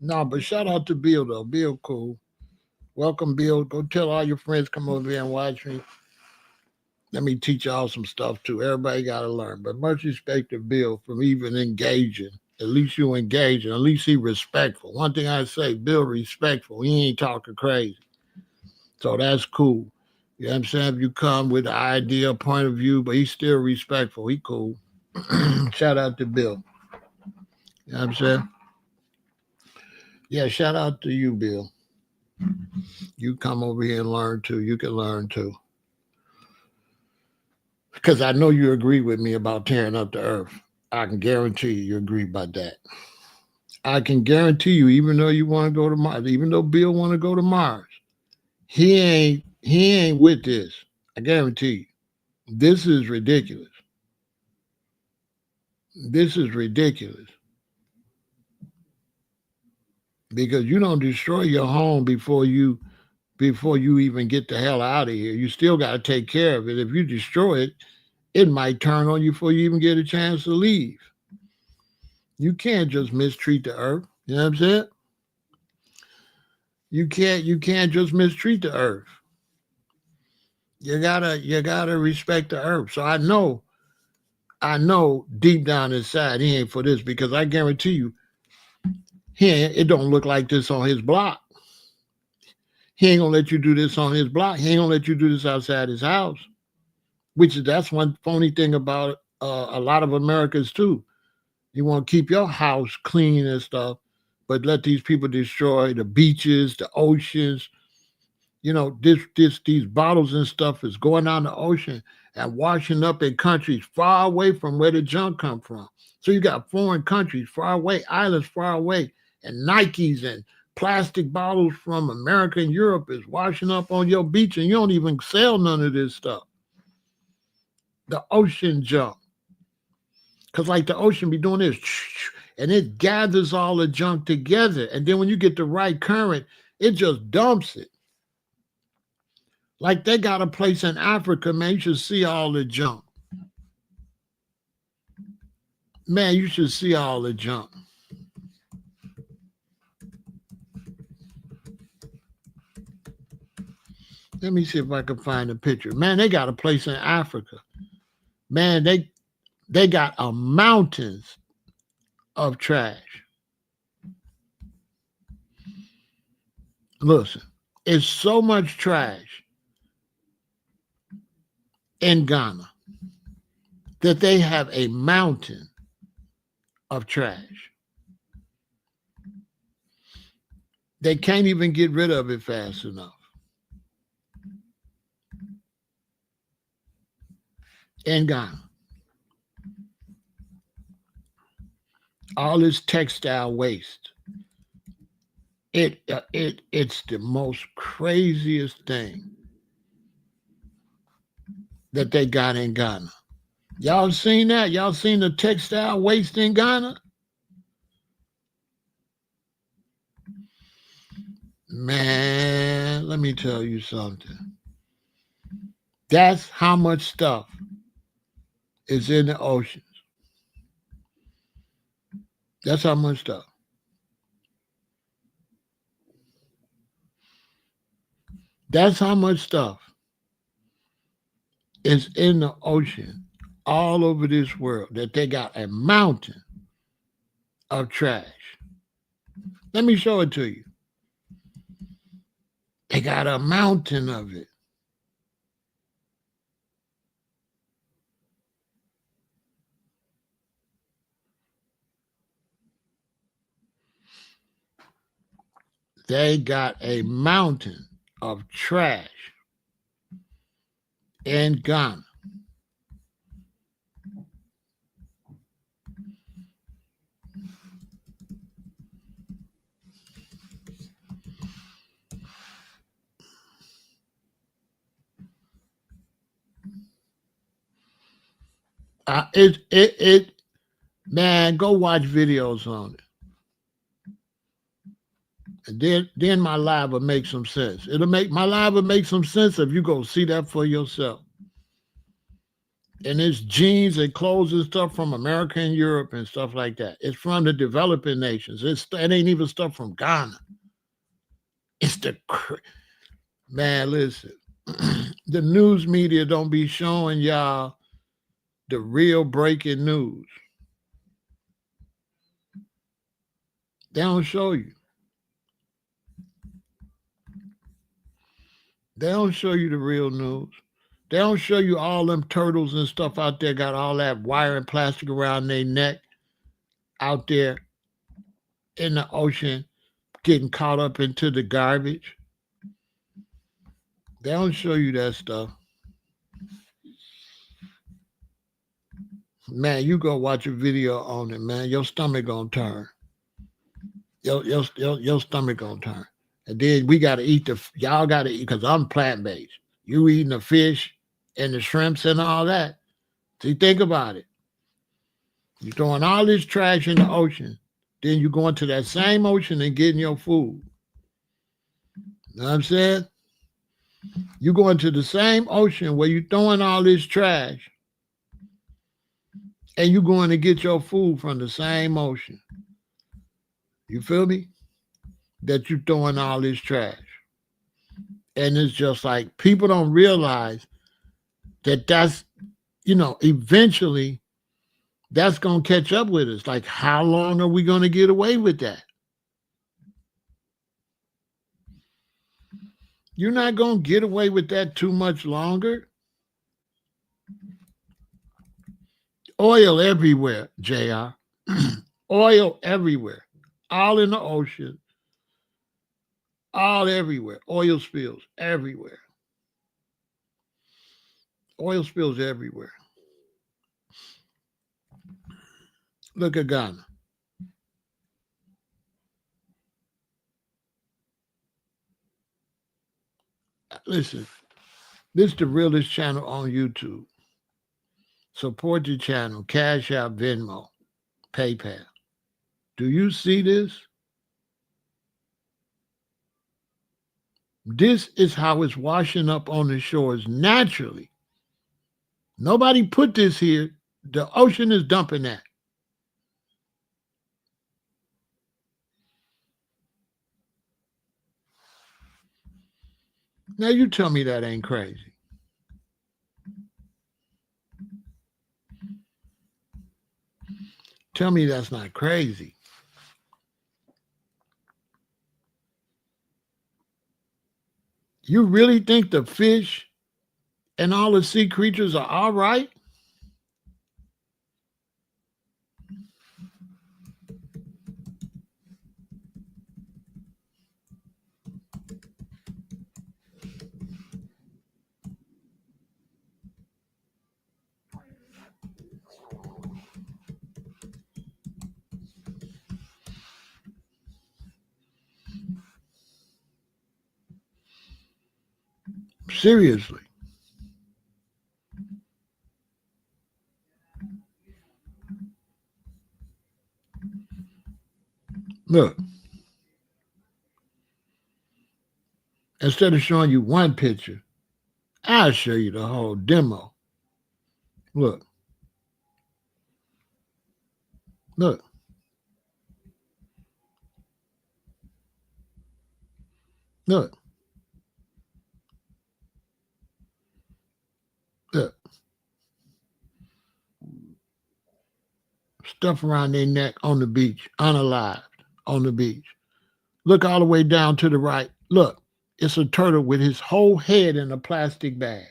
No, but shout out to Bill though. Bill cool. Welcome, Bill. Go tell all your friends come over here and watch me. Let me teach y'all some stuff too. Everybody gotta learn. But much respect to Bill for even engaging. At least you engaging. At least he respectful. One thing I say, Bill respectful. He ain't talking crazy. So that's cool. You know what I'm saying? If you come with an idea, point of view, but he's still respectful. He cool. Shout out to Bill. You know what I'm saying? Yeah, shout out to you, Bill. You come over here and learn too. You can learn too. Because I know you agree with me about tearing up the earth. I can guarantee you agree about that. I can guarantee you, even though you want to go to Mars, even though Bill want to go to Mars, he ain't with this. I guarantee you. This is ridiculous. This is ridiculous. Because you don't destroy your home before you even get the hell out of here. You still got to take care of it. If you destroy it, it might turn on you before you even get a chance to leave. You can't just mistreat the earth. You know what I'm saying? You can't just mistreat the earth. You gotta respect the earth. So I know deep down inside he ain't for this because I guarantee you it don't look like this on his block. He ain't gonna let you do this on his block. He ain't gonna let you do this outside his house. That's one phony thing about a lot of Americans too. You want to keep your house clean and stuff, but let these people destroy the beaches, the oceans. These bottles and stuff is going down the ocean and washing up in countries far away from where the junk come from. So you got foreign countries far away, islands far away, and Nikes and plastic bottles from America and Europe is washing up on your beach, and you don't even sell none of this stuff. The ocean junk. Because like the ocean be doing this, and it gathers all the junk together. And then when you get the right current, it just dumps it. Like they got a place in Africa, man, you should see all the junk. Man, you should see all the junk. Let me see if I can find a picture. Man, they got a place in Africa. Man, they got a mountains of trash. Listen, it's so much trash in Ghana that they have a mountain of trash. They can't even get rid of it fast enough. In Ghana, all this textile waste. It's the most craziest thing that they got in Ghana. Y'all seen that? Y'all seen the textile waste in Ghana? Man, let me tell you something. That's how much stuff is in the oceans. That's how much stuff. That's how much stuff is in the ocean all over this world that they got a mountain of trash. Let me show it to you. They got a mountain of it. They got a mountain of trash in Ghana. Man, go watch videos on it. And then my live will make some sense. My live will make some sense if you go see that for yourself. And it's jeans and clothes and stuff from America and Europe and stuff like that. It's from the developing nations. It ain't even stuff from Ghana. It's man, listen. The news media don't be showing y'all the real breaking news. They don't show you. They don't show you the real news. They don't show you all them turtles and stuff out there got all that wire and plastic around their neck out there in the ocean getting caught up into the garbage. They don't show you that stuff. Man, you go watch a video on it, man. Your stomach gonna turn. Your stomach gonna turn. And then we gotta eat y'all gotta eat because I'm plant-based. You eating the fish and the shrimps and all that. See, think about it. You're throwing all this trash in the ocean. Then you go into that same ocean and getting your food. You know what I'm saying? You go into the same ocean where you're throwing all this trash. And you're going to get your food from the same ocean. You feel me? That you're throwing all this trash. And it's just like people don't realize that eventually that's going to catch up with us. Like, how long are we going to get away with that? You're not going to get away with that too much longer. Oil everywhere, JR. Oil everywhere. All in the ocean. All everywhere. Oil spills everywhere. Oil spills everywhere. Look at Ghana. Listen, this is the realest channel on YouTube. Support the channel. Cash App, Venmo, PayPal. Do you see this? This is how it's washing up on the shores naturally. Nobody put this here. The ocean is dumping that. Now you tell me that ain't crazy. Tell me that's not crazy. You really think the fish and all the sea creatures are all right? Seriously. Look, instead of showing you one picture, I'll show you the whole demo. Look. Look. Look. Look. Stuff around their neck on the beach, unalived on the beach. Look all the way down to the right. Look, it's a turtle with his whole head in a plastic bag.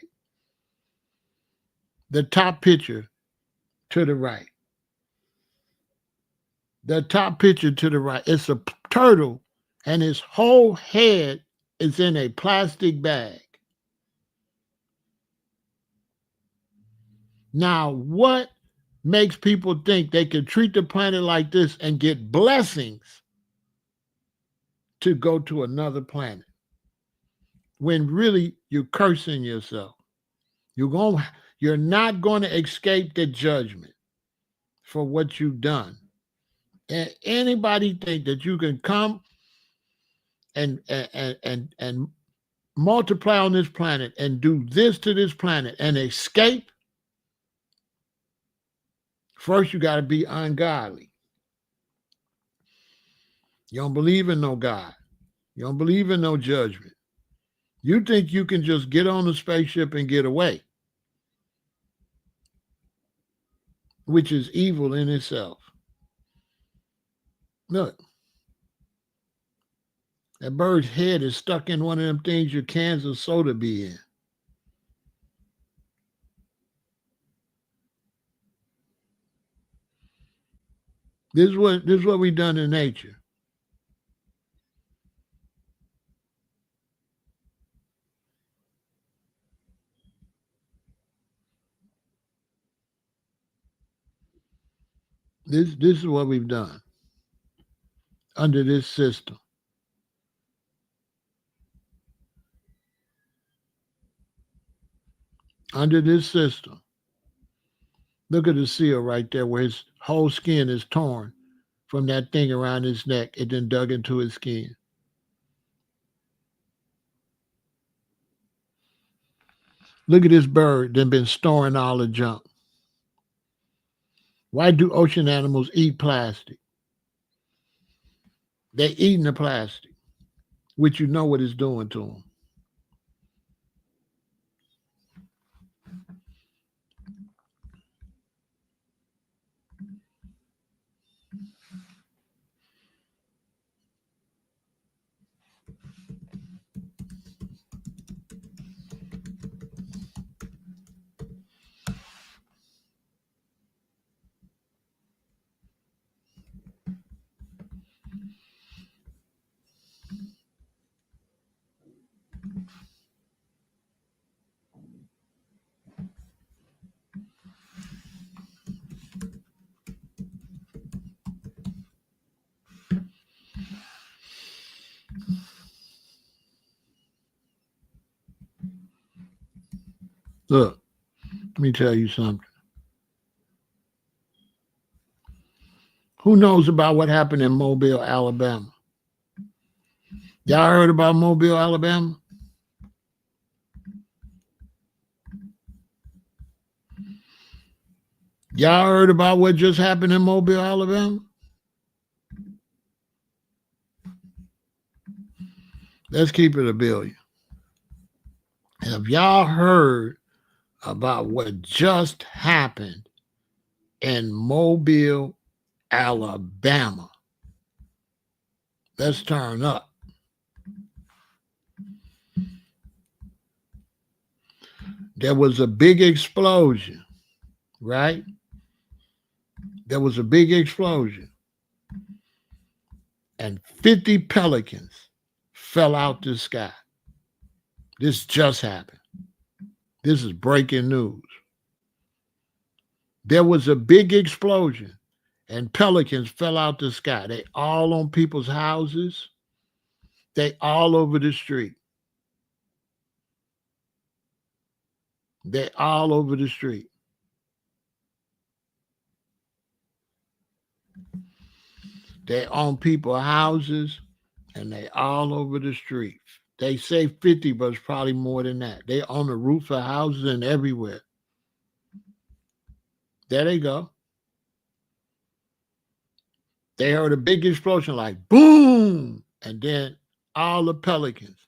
The top picture to the right. The top picture to the right. It's a turtle and his whole head is in a plastic bag. Now, what makes people think they can treat the planet like this and get blessings to go to another planet when really you're cursing yourself? You're not going to escape the judgment for what you've done. And anybody think that you can come and multiply on this planet and do this to this planet and escape? First, you got to be ungodly. You don't believe in no God. You don't believe in no judgment. You think you can just get on the spaceship and get away, which is evil in itself. Look, that bird's head is stuck in one of them things your cans of soda be in. This is what we've done in nature. This is what we've done under this system. Under this system. Look at the seal right there where his whole skin is torn from that thing around his neck. It then dug into his skin. Look at this bird that been storing all the junk. Why do ocean animals eat plastic? They're eating the plastic, which you know what it's doing to them. Look, let me tell you something. Who knows about what happened in Mobile, Alabama? Y'all heard about Mobile, Alabama? Y'all heard about what just happened in Mobile, Alabama? Let's keep it a billion. Have y'all heard about what just happened in Mobile, Alabama? Let's turn up. There was a big explosion, right? There was a big explosion, and 50 pelicans fell out the sky. This just happened. This is breaking news. There was a big explosion, and pelicans fell out the sky. They all on people's houses. They all over the street. They all over the street. They on people's houses, and they all over the street. They say 50, but it's probably more than that. They on the roof of houses and everywhere. There they go. They heard a big explosion like boom, and then all the pelicans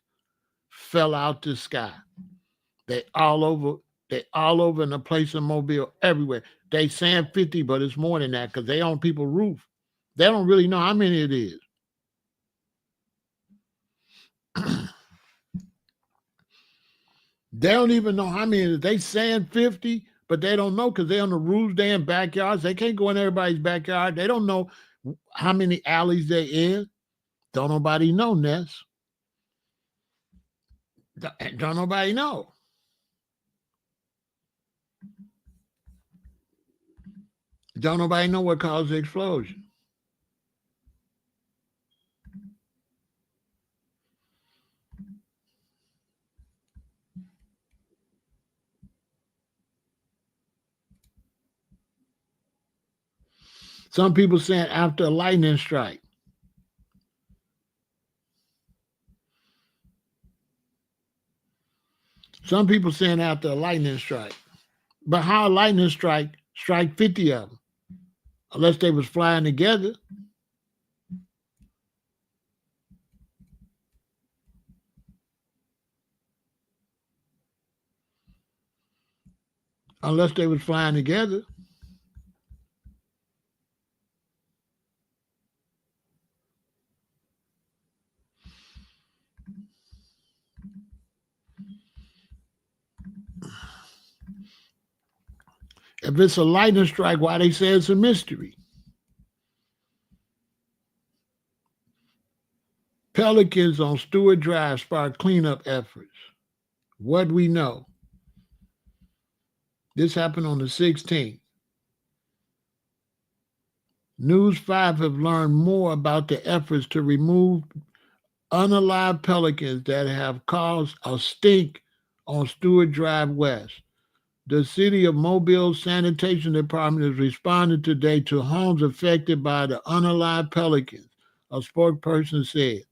fell out the sky. They all over in the place in Mobile, everywhere. They saying 50, but it's more than that because they on people's roof. They don't really know how many it is. They don't even know how many it is. They saying 50, but they don't know because they on the roofs, they in backyards. They can't go in everybody's backyard. They don't know how many alleys they in. Don't nobody know, Ness. Don't nobody know. Don't nobody know what caused the explosion. Some people saying after a lightning strike. Some people saying after a lightning strike. But how a lightning strike 50 of them? Unless they was flying together. Unless they was flying together. If it's a lightning strike, why they say it's a mystery? Pelicans on Stewart Drive spark cleanup efforts. What we know? This happened on the 16th. News 5 have learned more about the efforts to remove unalive pelicans that have caused a stink on Stewart Drive West. The city of Mobile Sanitation Department has responded today to homes affected by the unalive pelicans, a spokesperson said.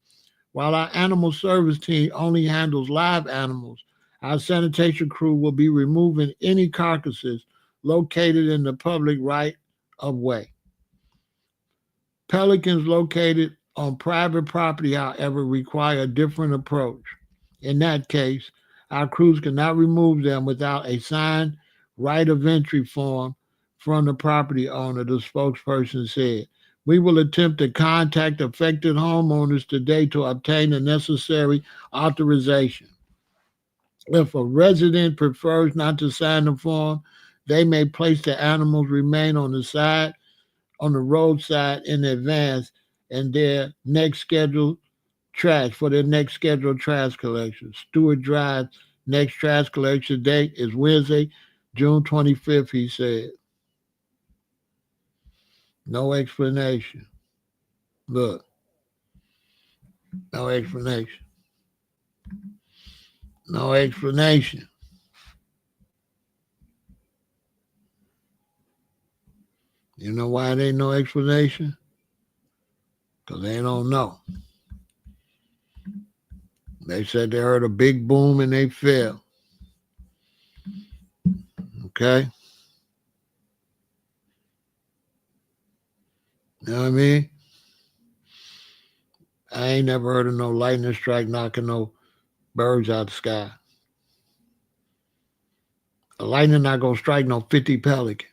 While our animal service team only handles live animals, our sanitation crew will be removing any carcasses located in the public right away. Pelicans located on private property, however, require a different approach. In that case, our crews cannot remove them without a signed right of entry form from the property owner, the spokesperson said. We will attempt to contact affected homeowners today to obtain the necessary authorization. If a resident prefers not to sign the form, they may place the animals remain on the roadside in advance and their next scheduled trash collection. Stewart Drive's next trash collection date is Wednesday, June 25th, he said. No explanation. Look, no explanation. No explanation. You know why there ain't no explanation? Because they don't know. They said they heard a big boom and they fell. Okay? You know what I mean? I ain't never heard of no lightning strike knocking no birds out the sky. A lightning not gonna strike no 50 pelicans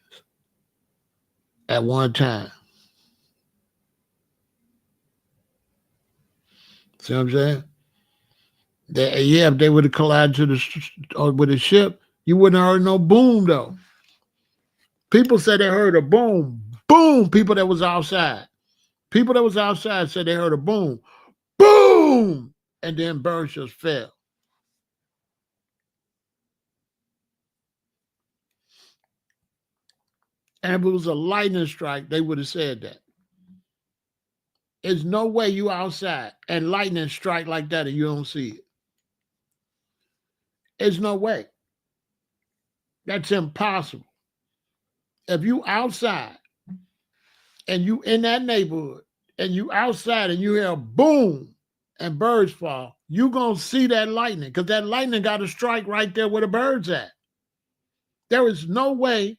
at one time. See what I'm saying? If they would have collided with a ship, you wouldn't have heard no boom though. People said they heard a boom, boom. People that was outside said they heard a boom, boom, and then birds just fell. And if it was a lightning strike, they would have said that. There's no way you outside and lightning strike like that and you don't see it. There's no way. That's impossible. If you outside and you in that neighborhood and you outside and you hear a boom and birds fall, you gonna see that lightning because that lightning got to strike right there where the birds at. There is no way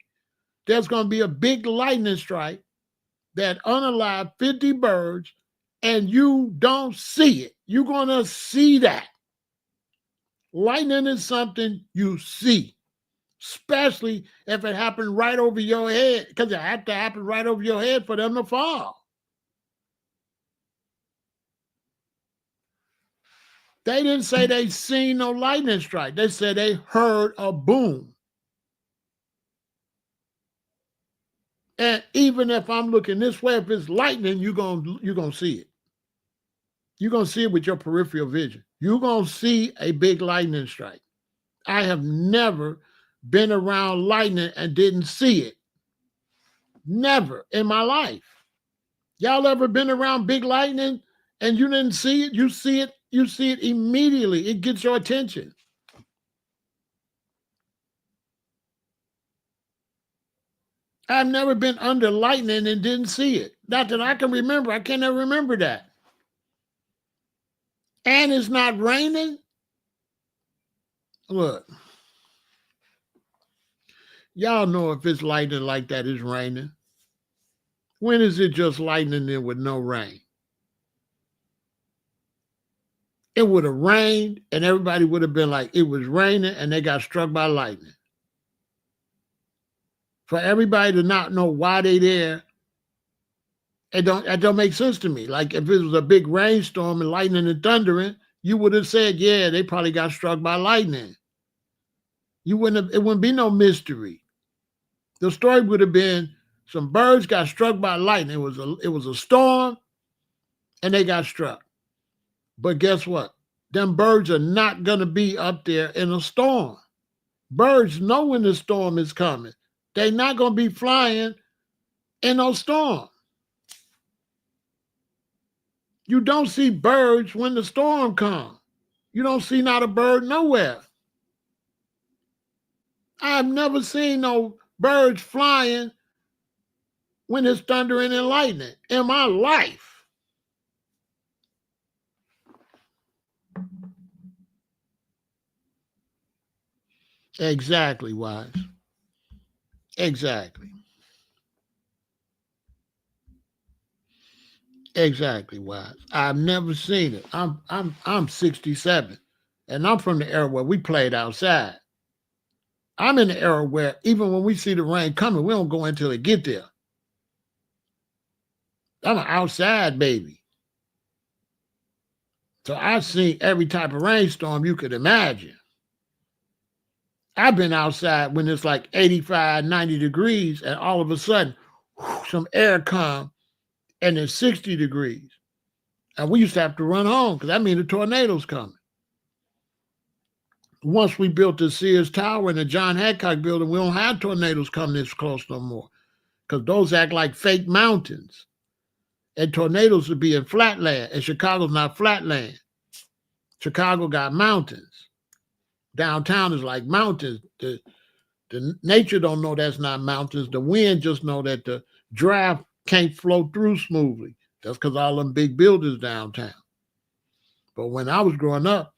there's gonna be a big lightning strike that unalive 50 birds and you don't see it. You're gonna see that. Lightning is something you see, especially if it happened right over your head, because it had to happen right over your head for them to fall. They didn't say they seen no lightning strike. They said they heard a boom. And even if I'm looking this way, if it's lightning, you're gonna see it. You're gonna see it with your peripheral vision. You're gonna see a big lightning strike. I have never been around lightning and didn't see it. Never in my life. Y'all ever been around big lightning and you didn't see it? You see it immediately. It gets your attention. I've never been under lightning and didn't see it. Not that I can remember. I can't ever remember that. And it's not raining. Look, y'all know if it's lightning like that, it's raining. When is it just lightning there with no rain? It would have rained and everybody would have been like, it was raining and they got struck by lightning. For everybody to not know why they there, it don't make sense to me. Like if it was a big rainstorm and lightning and thundering, you would have said, yeah, they probably got struck by lightning. It wouldn't be no mystery. The story would have been some birds got struck by lightning. It was a storm and they got struck. But guess what? Them birds are not gonna be up there in a storm. Birds know when the storm is coming. They're not gonna be flying in no storm. You don't see birds when the storm comes. You don't see not a bird nowhere. I've never seen no birds flying when it's thundering and lightning in my life. Exactly, Wise. Exactly. Exactly, Wise. I've never seen it. I'm 67, and I'm from the era where we played outside. I'm in the era where even when we see the rain coming, we don't go until it get there. I'm an outside baby. So I've seen every type of rainstorm you could imagine. I've been outside when it's like 85, 90 degrees, and all of a sudden, some air come and it's 60 degrees. And we used to have to run home because that means the tornado's coming. Once we built the Sears Tower and the John Hancock building, we don't have tornadoes come this close no more because those act like fake mountains. And tornadoes would be in flatland, and Chicago's not flatland. Chicago got mountains. Downtown is like mountains. The nature don't know that's not mountains. The wind just know that the draft can't flow through smoothly. That's because all them big buildings downtown. But when I was growing up,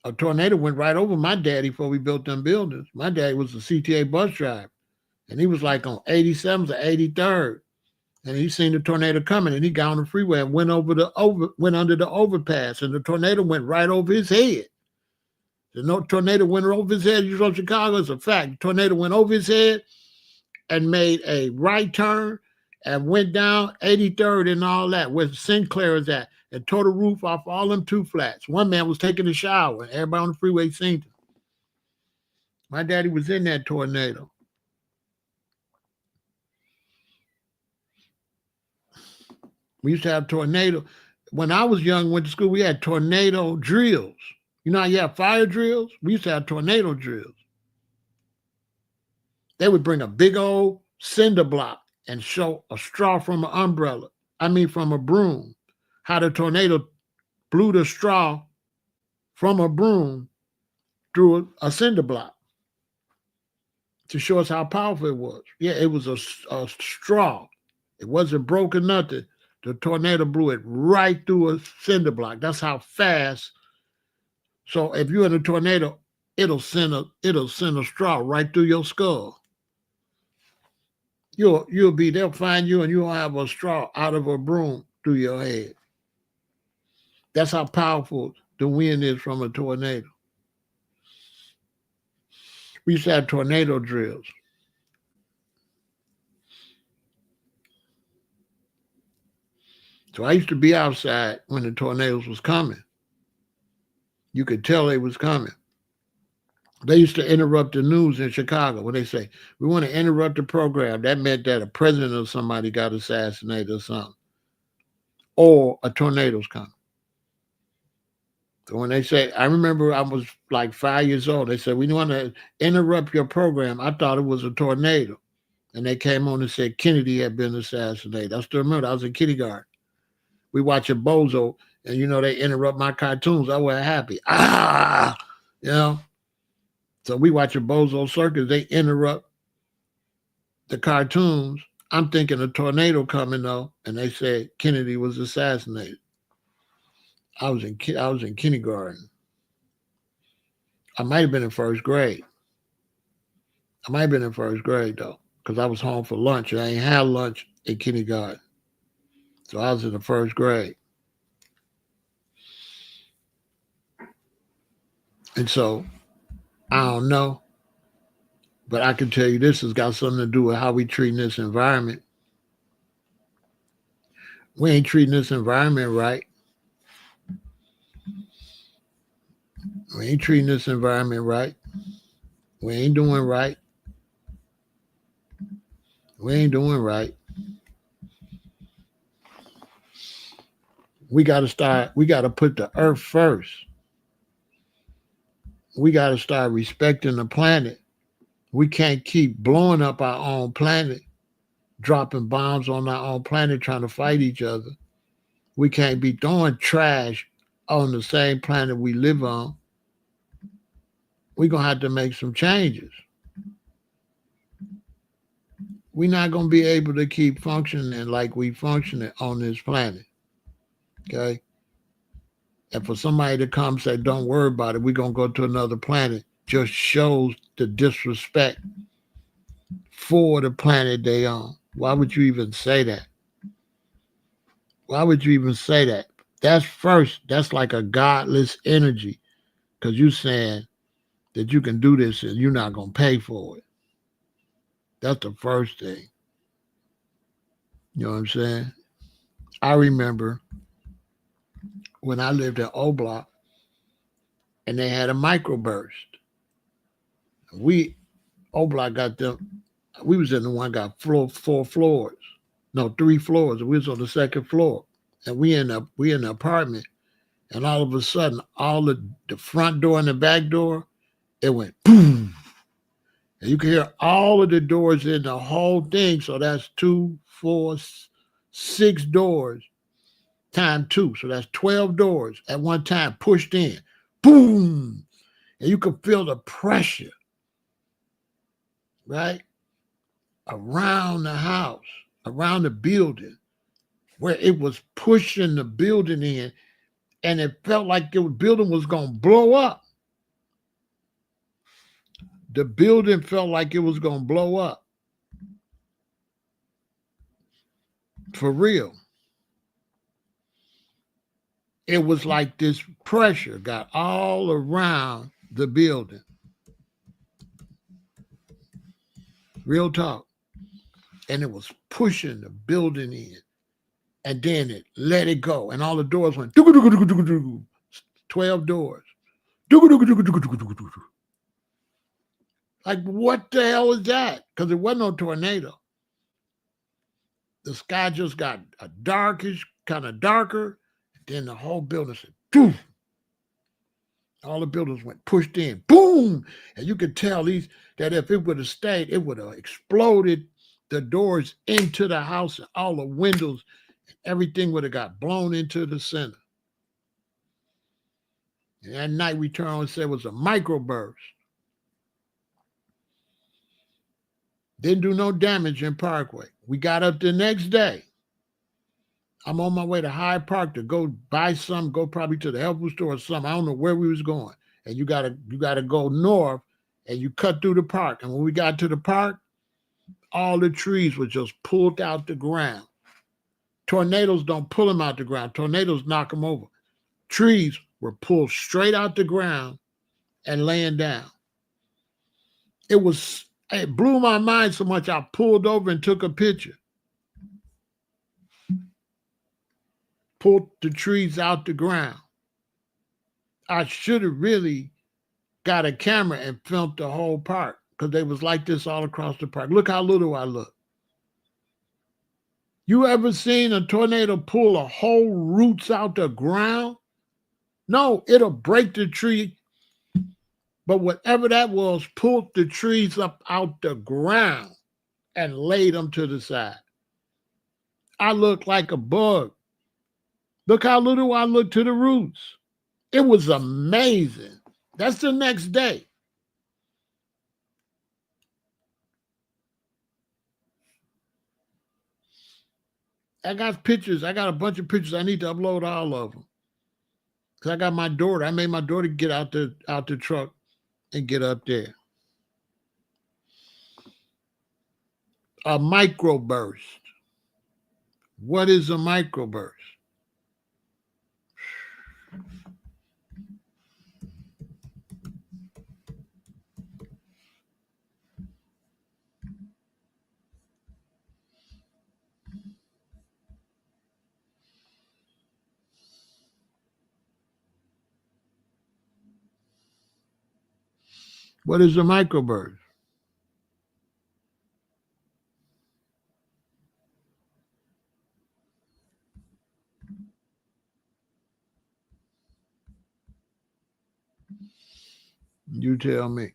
a tornado went right over my daddy before we built them buildings. My daddy was a CTA bus driver, and he was like on 87th or 83rd, and he seen the tornado coming, and he got on the freeway and went under the overpass, and the tornado went right over his head. The tornado went over his head. You from Chicago? It's a fact. The tornado went over his head and made a right turn and went down 83rd and all that, where Sinclair is at, and tore the roof off all them two flats. One man was taking a shower, and everybody on the freeway seen him. My daddy was in that tornado. We used to have tornado. When I was young, went to school, we had tornado drills. You know how you have fire drills? We used to have tornado drills. They would bring a big old cinder block and show a straw from an umbrella. From a broom. How the tornado blew the straw from a broom through a cinder block to show us how powerful it was. Yeah, it was a straw. It wasn't broken, nothing. The tornado blew it right through a cinder block. That's how fast. So if you're in a tornado, it'll send a straw right through your skull. They'll find you and you'll have a straw out of a broom through your head. That's how powerful the wind is from a tornado. We used to have tornado drills. So I used to be outside when the tornadoes was coming. You could tell they was coming. They used to interrupt the news in Chicago when they say, we want to interrupt the program. That meant that a president or somebody got assassinated or something. Or a tornado's coming. So when they say, I remember I was like 5 years old. They said, we want to interrupt your program. I thought it was a tornado. And they came on and said Kennedy had been assassinated. I still remember I was in kindergarten. We watch a bozo, and they interrupt my cartoons. I was happy. So we watch a bozo circus. They interrupt the cartoons. I'm thinking a tornado coming though, and they said Kennedy was assassinated. I was in kindergarten. I might have been in first grade. I might have been in first grade though, because I was home for lunch. I ain't had lunch in kindergarten. So I was in the first grade. And so I don't know, but I can tell you this has got something to do with how we treat this environment. We ain't treating this environment right. We ain't treating this environment right. We ain't doing right. We ain't doing right. We got to put the earth first. We got to start respecting the planet. We can't keep blowing up our own planet, dropping bombs on our own planet, trying to fight each other. We can't be throwing trash on the same planet we live on. We're going to have to make some changes. We're not going to be able to keep functioning like we functioning on this planet. Okay? And for somebody to come and say, don't worry about it, we're going to go to another planet, just shows the disrespect for the planet they on. Why would you even say that? Why would you even say that? That's first. That's like a godless energy because you're saying that you can do this and you're not going to pay for it. That's the first thing. You know what I'm saying? I remember when I lived at O Block and they had a microburst. We, O Block got them, we was in the one got 4 floors. No, 3 floors. We was on the second floor. And we in the apartment. And all of a sudden, all the front door and the back door, it went boom. And you can hear all of the doors in the whole thing. So that's 2, 4, 6 doors times 2. So that's 12 doors at one time pushed in. Boom. And you can feel the pressure, right? Around the house, around the building, where it was pushing the building in. And it felt like the building was going to blow up. The building felt like it was going to blow up. For real. It was like this pressure got all around the building. Real talk. And it was pushing the building in. And then it let it go. And all the doors went 12 doors. Like, what the hell is that? Because it wasn't no tornado. The sky just got a darkish, kind of darker. Then the whole building said, poof. All the buildings went pushed in, boom. And you could tell that if it would have stayed, it would have exploded the doors into the house and all the windows. Everything would have got blown into the center. And that night we turned on and said it was a microburst. Didn't do no damage in Parkway. We got up the next day. I'm on my way to Hyde Park to go buy something, go probably to the health food store or something. I don't know where we was going. And you gotta go north and you cut through the park. And when we got to the park, all the trees were just pulled out the ground. Tornadoes don't pull them out the ground. Tornadoes knock them over. Trees were pulled straight out the ground and laying down. It blew my mind so much I pulled over and took a picture. Pulled the trees out the ground. I should have really got a camera and filmed the whole park because they was like this all across the park. Look how little I look. You ever seen a tornado pull a whole roots out the ground? No, it'll break the tree. But whatever that was, pulled the trees up out the ground and laid them to the side. I look like a bug. Look how little I look to the roots. It was amazing. That's the next day. I got pictures. I got a bunch of pictures. I need to upload all of them. Because I got my daughter. I made my daughter get out the truck and get up there. A microburst. What is a microburst? What is a microburst? You tell me.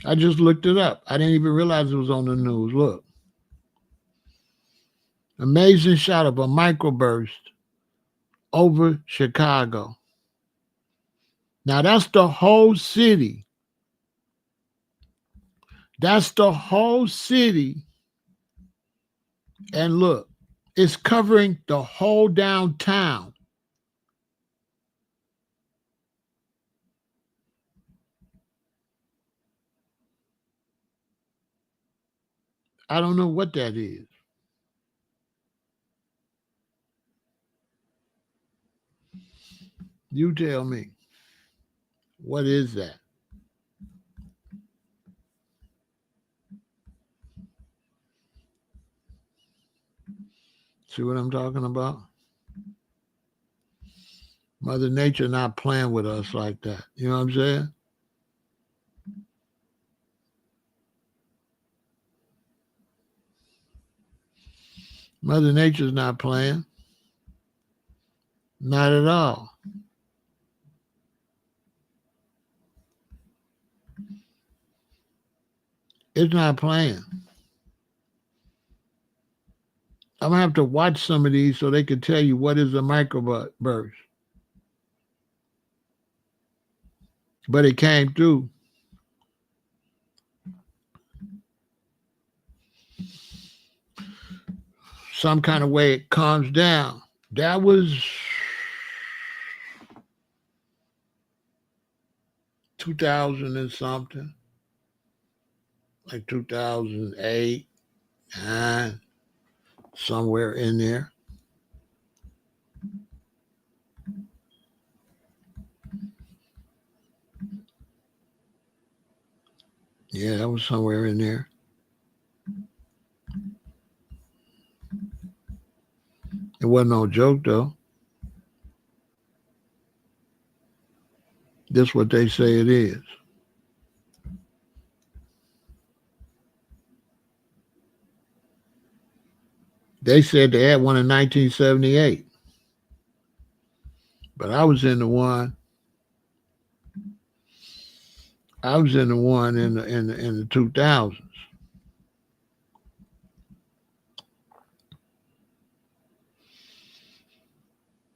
I just looked it up. I didn't even realize it was on the news. Look. Amazing shot of a microburst over Chicago. Now that's the whole city. That's the whole city. And look, it's covering the whole downtown. I don't know what that is. You tell me. What is that? See what I'm talking about? Mother Nature not playing with us like that. You know what I'm saying? Mother Nature's not playing. Not at all. It's not playing. I'm gonna have to watch some of these so they can tell you what is a microburst. But it came through. Some kind of way it calms down. That was 2000 and something, like 2008, 9, somewhere in there. Yeah, that was somewhere in there. It wasn't no joke though. This is what they say it is. They said they had one in 1978, but I was in the one. I was in the one in the 2000s.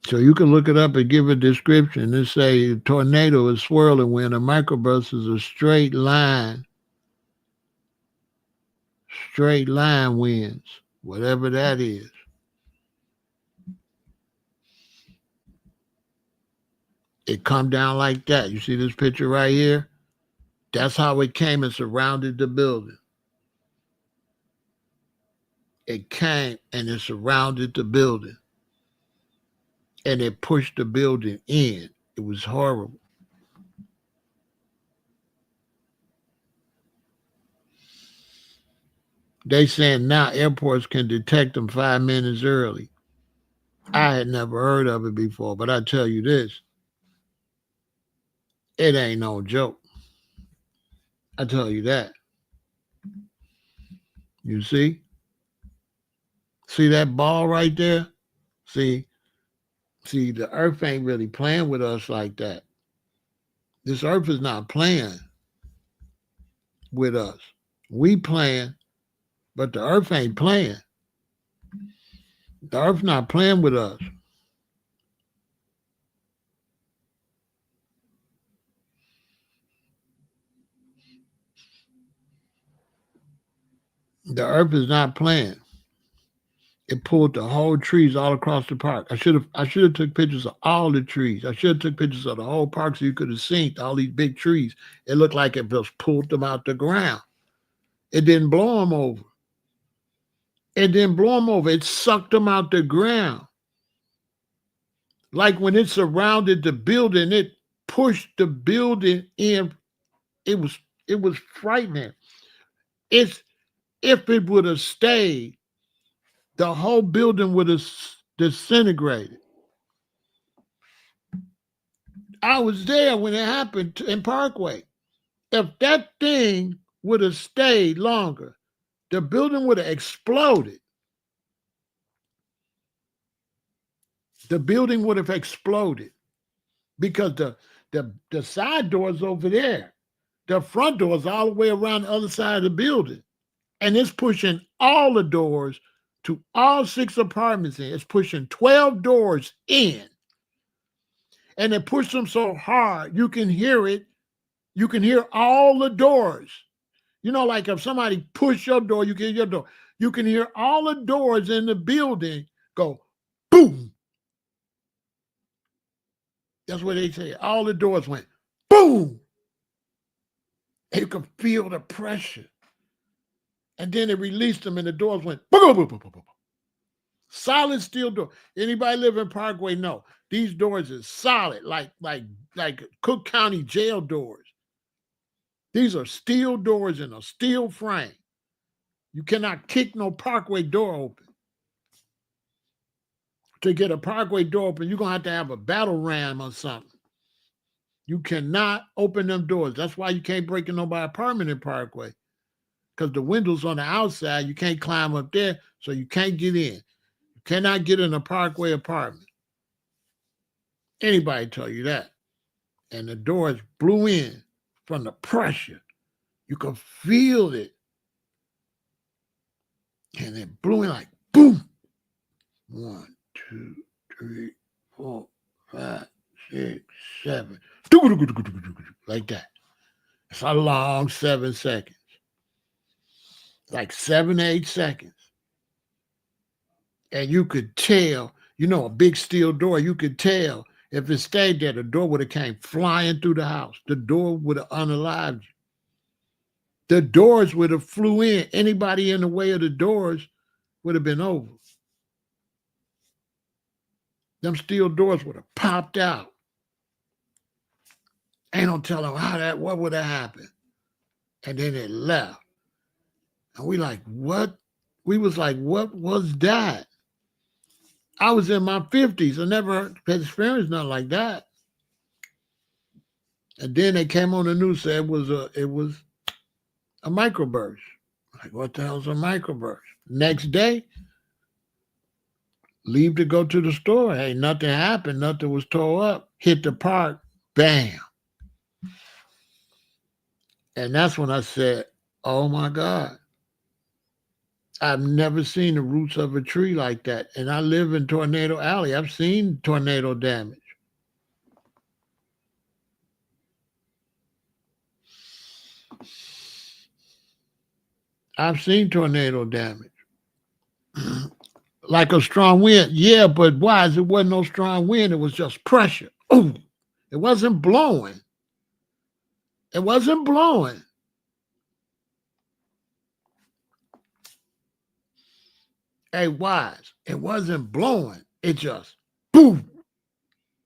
So you can look it up and give a description. It say a tornado is swirling when a microburst is a straight line winds, whatever that is. It come down like that. You see this picture right here? That's how it came and surrounded the building. It came and it surrounded the building. And it pushed the building in. It was horrible. They saying now airports can detect them 5 minutes early. I had never heard of it before, but I tell you this, it ain't no joke. I tell you that. You see? See that ball right there? See, the earth ain't really playing with us like that. This earth is not playing with us. We playing, but the earth ain't playing. The earth not playing with us. The earth is not playing. It pulled the whole trees all across the park. I should have took pictures of all the trees. I should have took pictures of the whole park so you could have seen all these big trees. It looked like it just pulled them out the ground. It didn't blow them over. It didn't blow them over. It sucked them out the ground. Like when it surrounded the building, it pushed the building in. It was frightening. It's if it would have stayed, the whole building would have disintegrated. I was there when it happened in Parkway. If that thing would have stayed longer, the building would have exploded. The building would have exploded because the side door's over there. The front door's all the way around the other side of the building. And it's pushing all the doors to all 6 apartments in. It's pushing 12 doors in. And it pushed them so hard, you can hear it. You can hear all the doors. You know, like if somebody push your door, you can hear your door. You can hear all the doors in the building go boom. That's what they say. All the doors went boom. And you can feel the pressure. And then they released them and the doors went boom, boom, boom, boom, boom. Solid steel door. Anybody live in Parkway? No. These doors is solid, like Cook County jail doors. These are steel doors in a steel frame. You cannot kick no Parkway door open. To get a Parkway door open, you're going to have a battle ram or something. You cannot open them doors. That's why you can't break in nobody's apartment in Parkway. Because the windows on the outside, you can't climb up there, so you can't get in. You cannot get in a Parkway apartment. Anybody tell you that. And the doors blew in from the pressure. You could feel it. And it blew in like boom. 1, 2, 3, 4, 5, 6, 7. Like that. It's a long 7 seconds. Like 7, 8 seconds. And you could tell, a big steel door, you could tell if it stayed there, the door would have came flying through the house. The door would have unalived you. The doors would have flew in. Anybody in the way of the doors would have been over. Them steel doors would have popped out. Ain't no telling what would have happened. And then it left. And we like, what? We was like, what was that? I was in my 50s. I never had experienced nothing like that. And then they came on the news, said it was a microburst. Like, what the hell's a microburst? Next day, leave to go to the store. Hey, nothing happened. Nothing was tore up. Hit the park. Bam. And that's when I said, oh my God. I've never seen the roots of a tree like that. And I live in Tornado Alley. I've seen tornado damage. I've seen tornado damage. Like a strong wind. Yeah, but why? It wasn't no strong wind. It was just pressure. Ooh, it wasn't blowing. It wasn't blowing. Hey, Wise, it wasn't blowing. It just boom.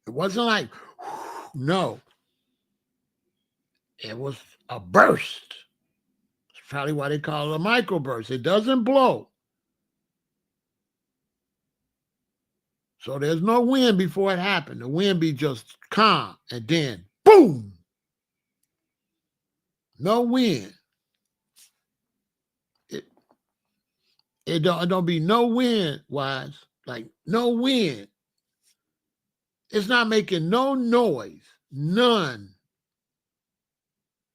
It wasn't like, no. It was a burst. It's probably why they call it a microburst. It doesn't blow. So there's no wind before it happened. The wind be just calm, and then boom. No wind. It don't be no wind, Wise. Like no wind. It's not making no noise. None.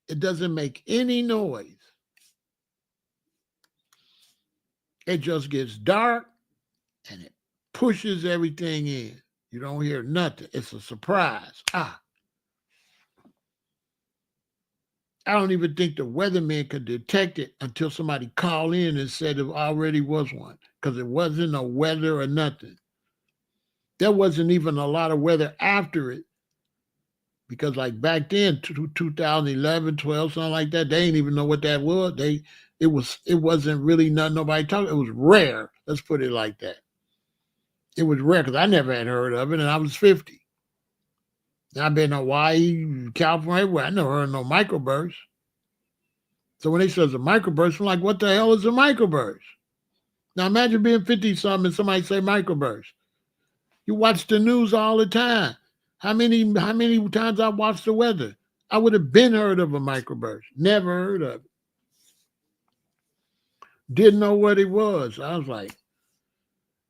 It doesn't make any noise. It just gets dark and it pushes everything in. You don't hear nothing. It's a surprise. I don't even think the weatherman could detect it until somebody called in and said it already was one, because it wasn't no weather or nothing. There wasn't even a lot of weather after it, because like back then, 2011, 12, something like that, they didn't even know what that was. It wasn't really nothing nobody talked. It was rare. Let's put it like that. It was rare because I never had heard of it, and I was 50. I've been in Hawaii, California, everywhere. I never heard of no microburst. So when they say it's a microburst, I'm like, what the hell is a microburst? Now imagine being 50-something and somebody say microburst. You watch the news all the time. How many times I watched the weather? I would have been heard of a microburst. Never heard of it. Didn't know what it was. I was like,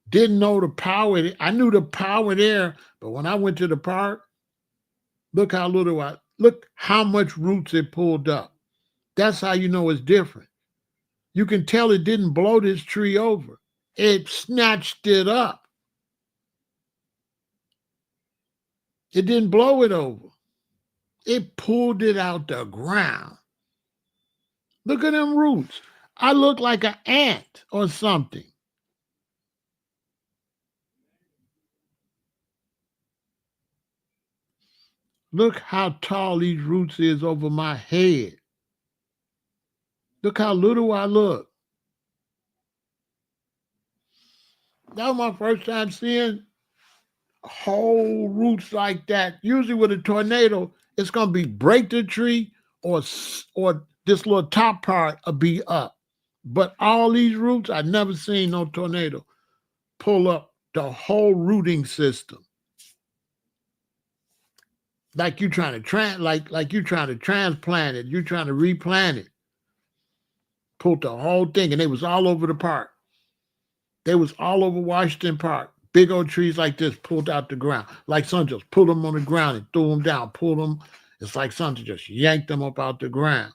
didn't know the power. I knew the power there, but when I went to the park, look how much roots it pulled up. That's how you know it's different. You can tell it didn't blow this tree over. It snatched it up. It didn't blow it over. It pulled it out the ground. Look at them roots. I look like an ant or something. Look how tall these roots is over my head. Look how little I look. That was my first time seeing whole roots like that. Usually with a tornado, it's gonna be break the tree or this little top part will be up. But all these roots, I never seen no tornado pull up the whole rooting system. Like you trying to like you trying to transplant it, you trying to replant it. Pulled the whole thing, and they was all over the park. They was all over Washington Park. Big old trees like this pulled out the ground. Like some just pulled them on the ground and threw them down, pulled them. It's like something just yanked them up out the ground.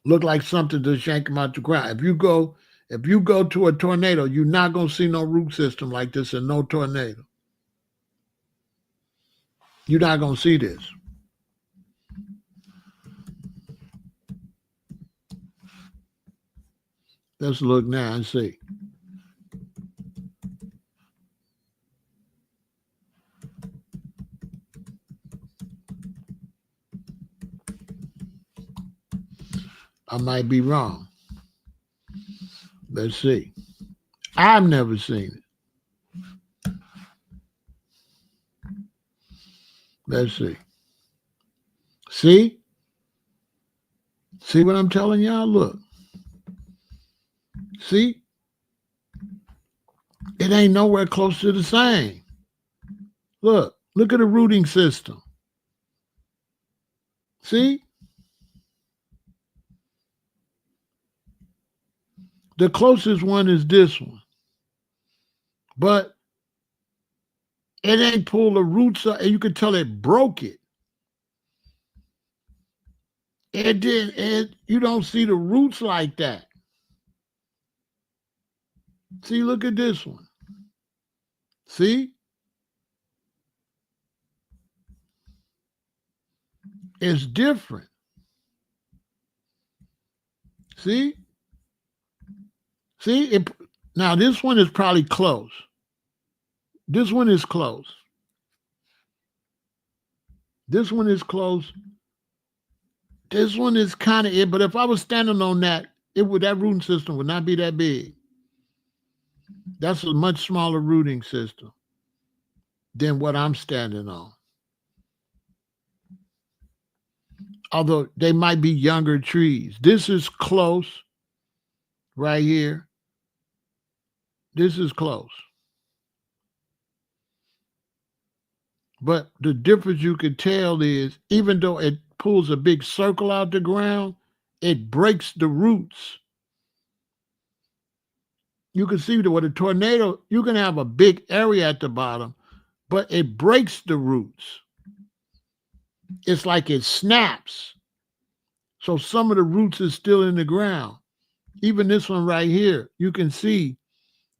Look like something just yanked them out the ground. If you go to a tornado, you're not gonna see no root system like this in no tornado. You're not gonna see this. Let's look now and see. I might be wrong. Let's see. I've never seen it. Let's see. See? See what I'm telling y'all? Look. See? It ain't nowhere close to the same. Look at the rooting system. See? The closest one is this one. But it ain't pulled the roots up, and you can tell it broke it. It did. You don't see the roots like that. See, look at this one. See? It's different. See? See? Now, this one is probably close. This one is close. This one is close. This one is kind of it, but if I was standing on that, that rooting system would not be that big. That's a much smaller rooting system than what I'm standing on. Although they might be younger trees. This is close right here. This is close. But the difference you can tell is even though it pulls a big circle out the ground, it breaks the roots. You can see that with a tornado, you can have a big area at the bottom, but it breaks the roots. It's like it snaps. So some of the roots is still in the ground. Even this one right here, you can see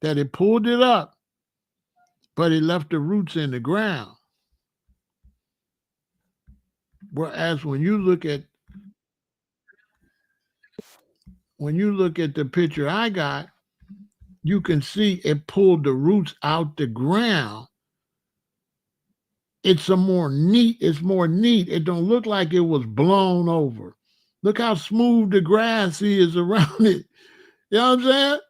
that it pulled it up, but it left the roots in the ground. Whereas when you look at the picture I got, you can see it pulled the roots out the ground. It's more neat. It don't look like it was blown over. Look how smooth the grass is around it. You know what I'm saying?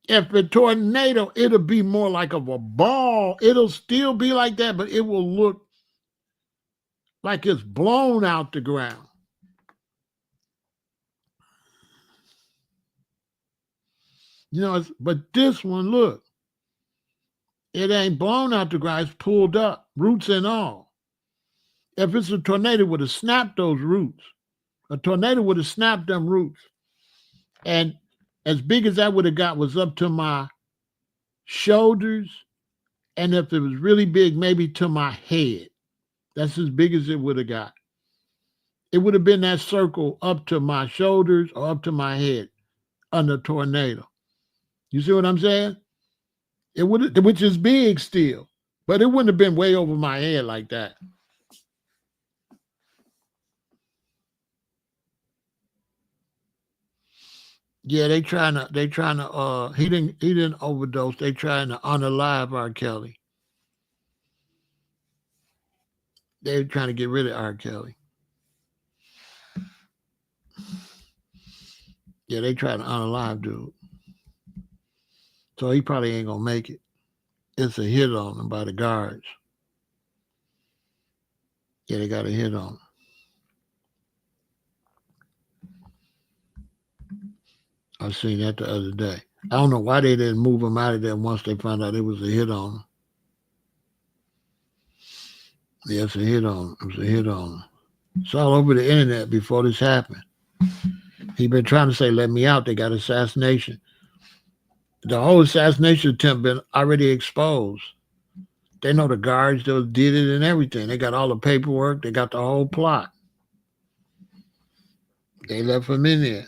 If a tornado, it'll be more like of a ball. It'll still be like that, but it will look like it's blown out the ground. You know, but this one, look, it ain't blown out the ground. It's pulled up, roots and all. If it's a tornado, it would have snapped those roots. A tornado would have snapped them roots. And as big as that would have got was up to my shoulders. And if it was really big, maybe to my head. That's as big as it would have got. It would have been that circle up to my shoulders or up to my head under a tornado. You see what I'm saying? It would, which is big still, but it wouldn't have been way over my head like that. Yeah, they trying to he didn't overdose. They trying to unalive R. Kelly. They're trying to get rid of R. Kelly. Yeah, they tried to unalive dude. So he probably ain't gonna make it. It's a hit on him by the guards. Yeah, they got a hit on him. I seen that the other day. I don't know why they didn't move him out of there once they found out it was a hit on him. Yeah, it's a hit on him. It was a hit on him. It's all over the internet before this happened. He been trying to say, let me out. They got assassination. The whole assassination attempt been already exposed. They know the guards that did it and everything. They got all the paperwork. They got the whole plot. They left him in there.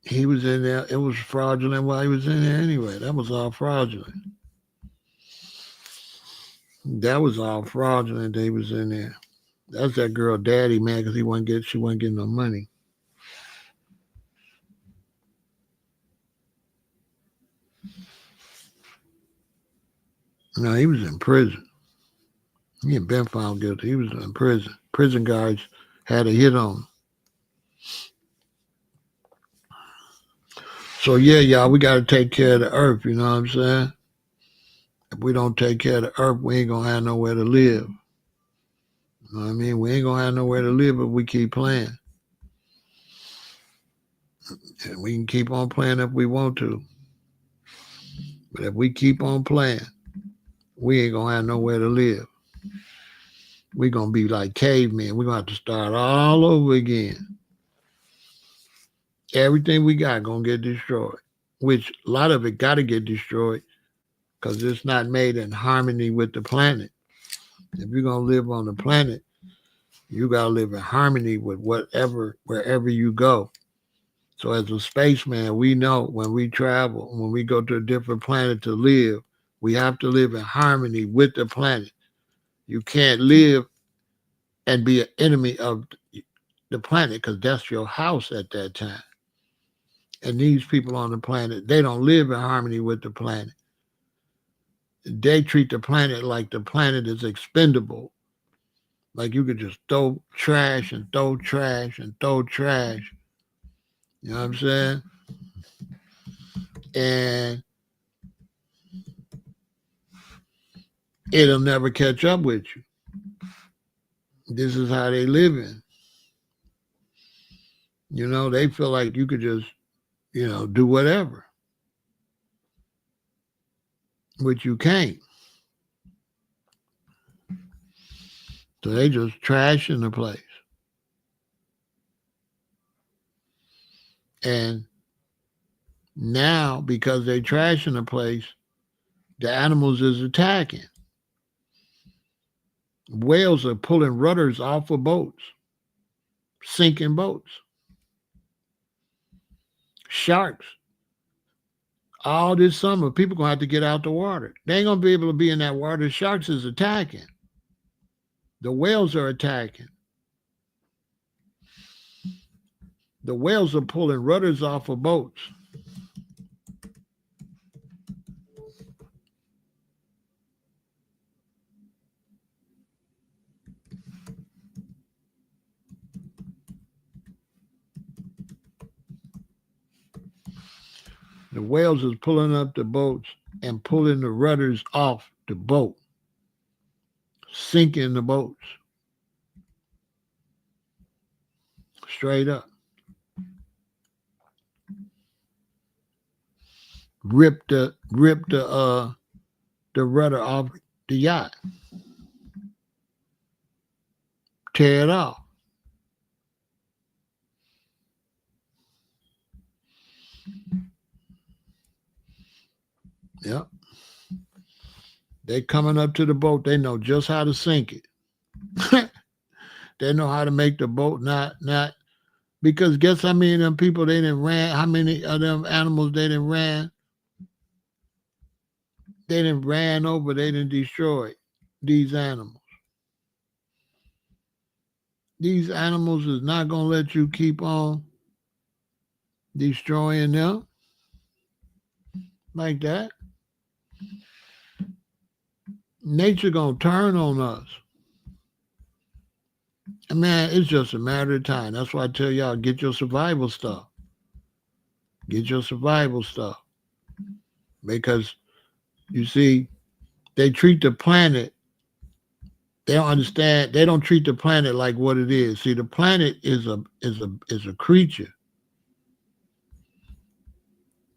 He was in there. It was fraudulent while he was in there anyway. That was all fraudulent. That was all fraudulent. They was in there. That's that girl daddy, man, because she wasn't getting no money. No, he was in prison. He had been found guilty. He was in prison. Prison guards had a hit on him. So yeah, y'all, we got to take care of the earth. You know what I'm saying? If we don't take care of the earth, we ain't gonna have nowhere to live. You know what I mean? We ain't gonna have nowhere to live if we keep playing. And we can keep on playing if we want to. But if we keep on playing, we ain't gonna have nowhere to live. We're gonna be like cavemen. We're gonna have to start all over again. Everything we got gonna get destroyed. Which a lot of it gotta get destroyed because it's not made in harmony with the planet. If you're gonna live on the planet, you gotta live in harmony with wherever you go. So as a spaceman, we know when we travel, when we go to a different planet to live, we have to live in harmony with the planet. You can't live and be an enemy of the planet because that's your house at that time. And these people on the planet, they don't live in harmony with the planet. They treat the planet like the planet is expendable. Like you could just throw trash and throw trash and throw trash. You know what I'm saying? And it'll never catch up with you. This is how they live in. You know, they feel like you could just, do whatever. Which you can't. So they just trashing the place. And now, because they trashing the place, the animals is attacking. Whales are pulling rudders off of boats, sinking boats. Sharks. All this summer, people gonna have to get out the water. They ain't gonna be able to be in that water. The sharks is attacking. The whales are attacking. The whales are pulling rudders off of boats. The whales is pulling up the boats and pulling the rudders off the boat, sinking the boats. Straight up. Rip the rudder off the yacht. Tear it off. Yep. They coming up to the boat. They know just how to sink it. They know how to make the boat not because guess how many of them people they didn't ran, how many of them animals they didn't ran? They didn't ran over, they didn't destroy these animals. These animals is not gonna let you keep on destroying them like that. Nature gonna turn on us. And man, it's just a matter of time. That's why I tell y'all, get your survival stuff. Get your survival stuff. Because you see, they treat the planet, they don't understand, they don't treat the planet like what it is. See, the planet is a creature.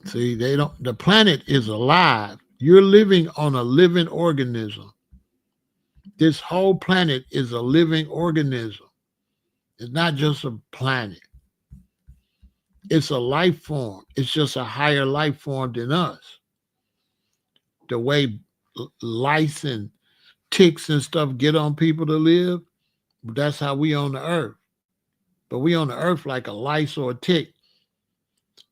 See, the planet is alive. You're living on a living organism. This whole planet is a living organism. It's not just a planet. It's a life form. It's just a higher life form than us. The way lice and ticks and stuff get on people to live, that's how we on the earth. But we on the earth like a lice or a tick.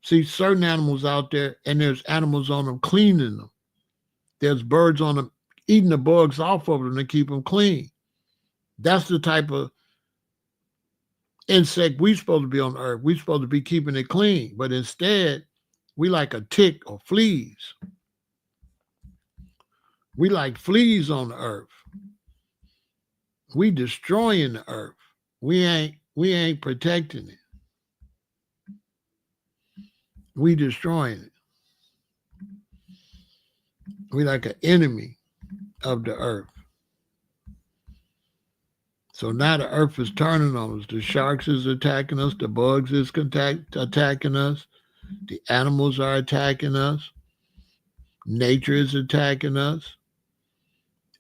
See, certain animals out there, and there's animals on them cleaning them. There's birds on them eating the bugs off of them to keep them clean. That's the type of insect we supposed to be on the earth. We supposed to be keeping it clean. But instead, we like a tick or fleas. We like fleas on the earth. We destroying the earth. We ain't protecting it. We destroying it. We like an enemy of the earth. So now the earth is turning on us. The sharks is attacking us. The bugs is attacking us. The animals are attacking us. Nature is attacking us.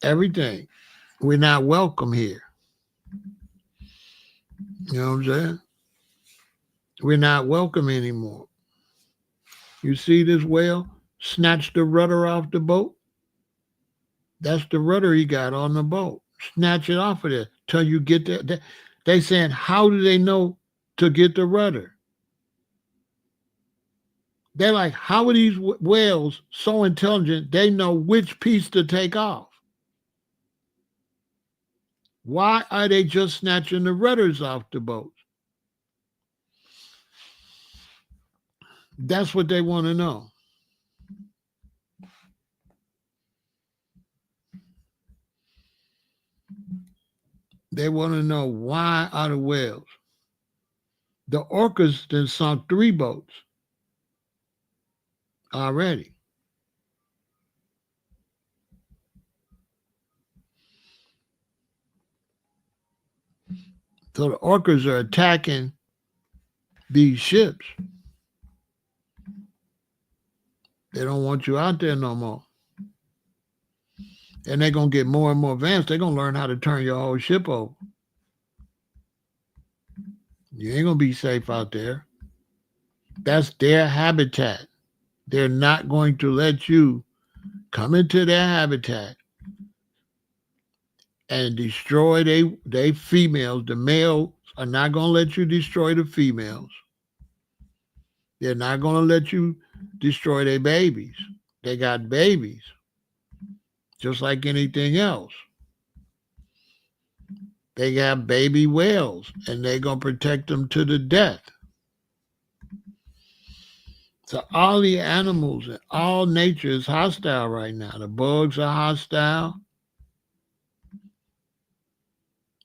Everything. We're not welcome here. You know what I'm saying? We're not welcome anymore. You see this whale snatch the rudder off the boat? That's the rudder he got on the boat. Snatch it off of there till you get there. They saying, how do they know to get the rudder? They're like, how are these whales so intelligent they know which piece to take off? Why are they just snatching the rudders off the boat? That's what they want to know. They want to know, why are the whales? The orcas then sunk 3 boats already. So the orcas are attacking these ships. They don't want you out there no more. And they're going to get more and more advanced. They're going to learn how to turn your whole ship over. You ain't going to be safe out there. That's their habitat. They're not going to let you come into their habitat and destroy they females. The males are not going to let you destroy the females. They're not going to let you destroy their babies. They got babies, just like anything else. They got baby whales, and they're going to protect them to the death. So all the animals and all nature is hostile right now. The bugs are hostile.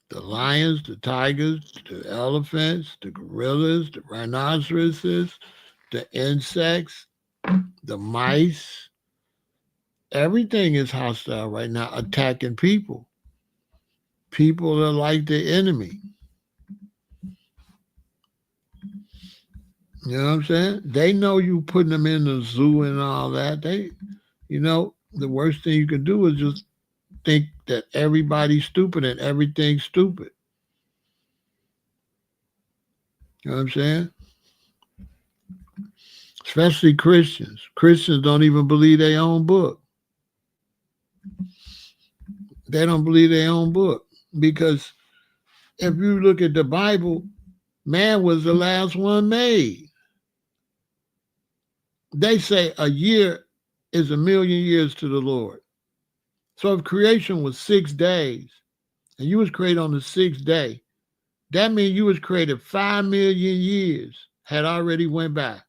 The lions, the tigers, the elephants, the gorillas, the rhinoceroses, the insects, the mice. Everything is hostile right now, attacking people. People are like the enemy. You know what I'm saying? They know you putting them in the zoo and all that. The worst thing you can do is just think that everybody's stupid and everything's stupid. You know what I'm saying? Especially Christians. Christians don't even believe their own book. They don't believe their own book. Because if you look at the Bible, man was the last one made. They say a year is 1,000,000 years to the Lord. So if creation was 6 days, and you was created on the 6th day, that means you was created 5,000,000 years had already went by.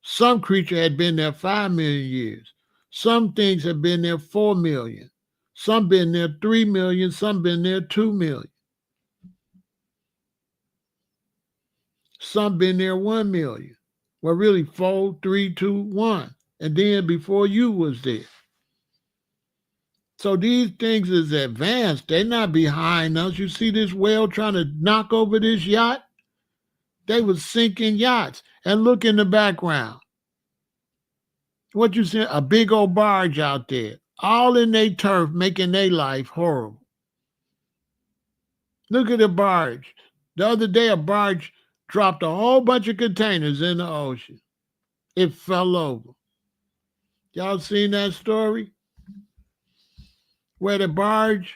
Some creature had been there 5,000,000 years. Some things have been there 4,000,000. Some been there 3,000,000. Some been there 2,000,000. Some been there 1 million. Well, really 4, 3, 2, 1. And then before you was there. So these things is advanced. They're not behind us. You see this whale trying to knock over this yacht? They was sinking yachts. And look in the background. What you see? A big old barge out there. All in their turf, making their life horrible. Look at the barge. The other day, a barge dropped a whole bunch of containers in the ocean. It fell over. Y'all seen that story? Where the barge,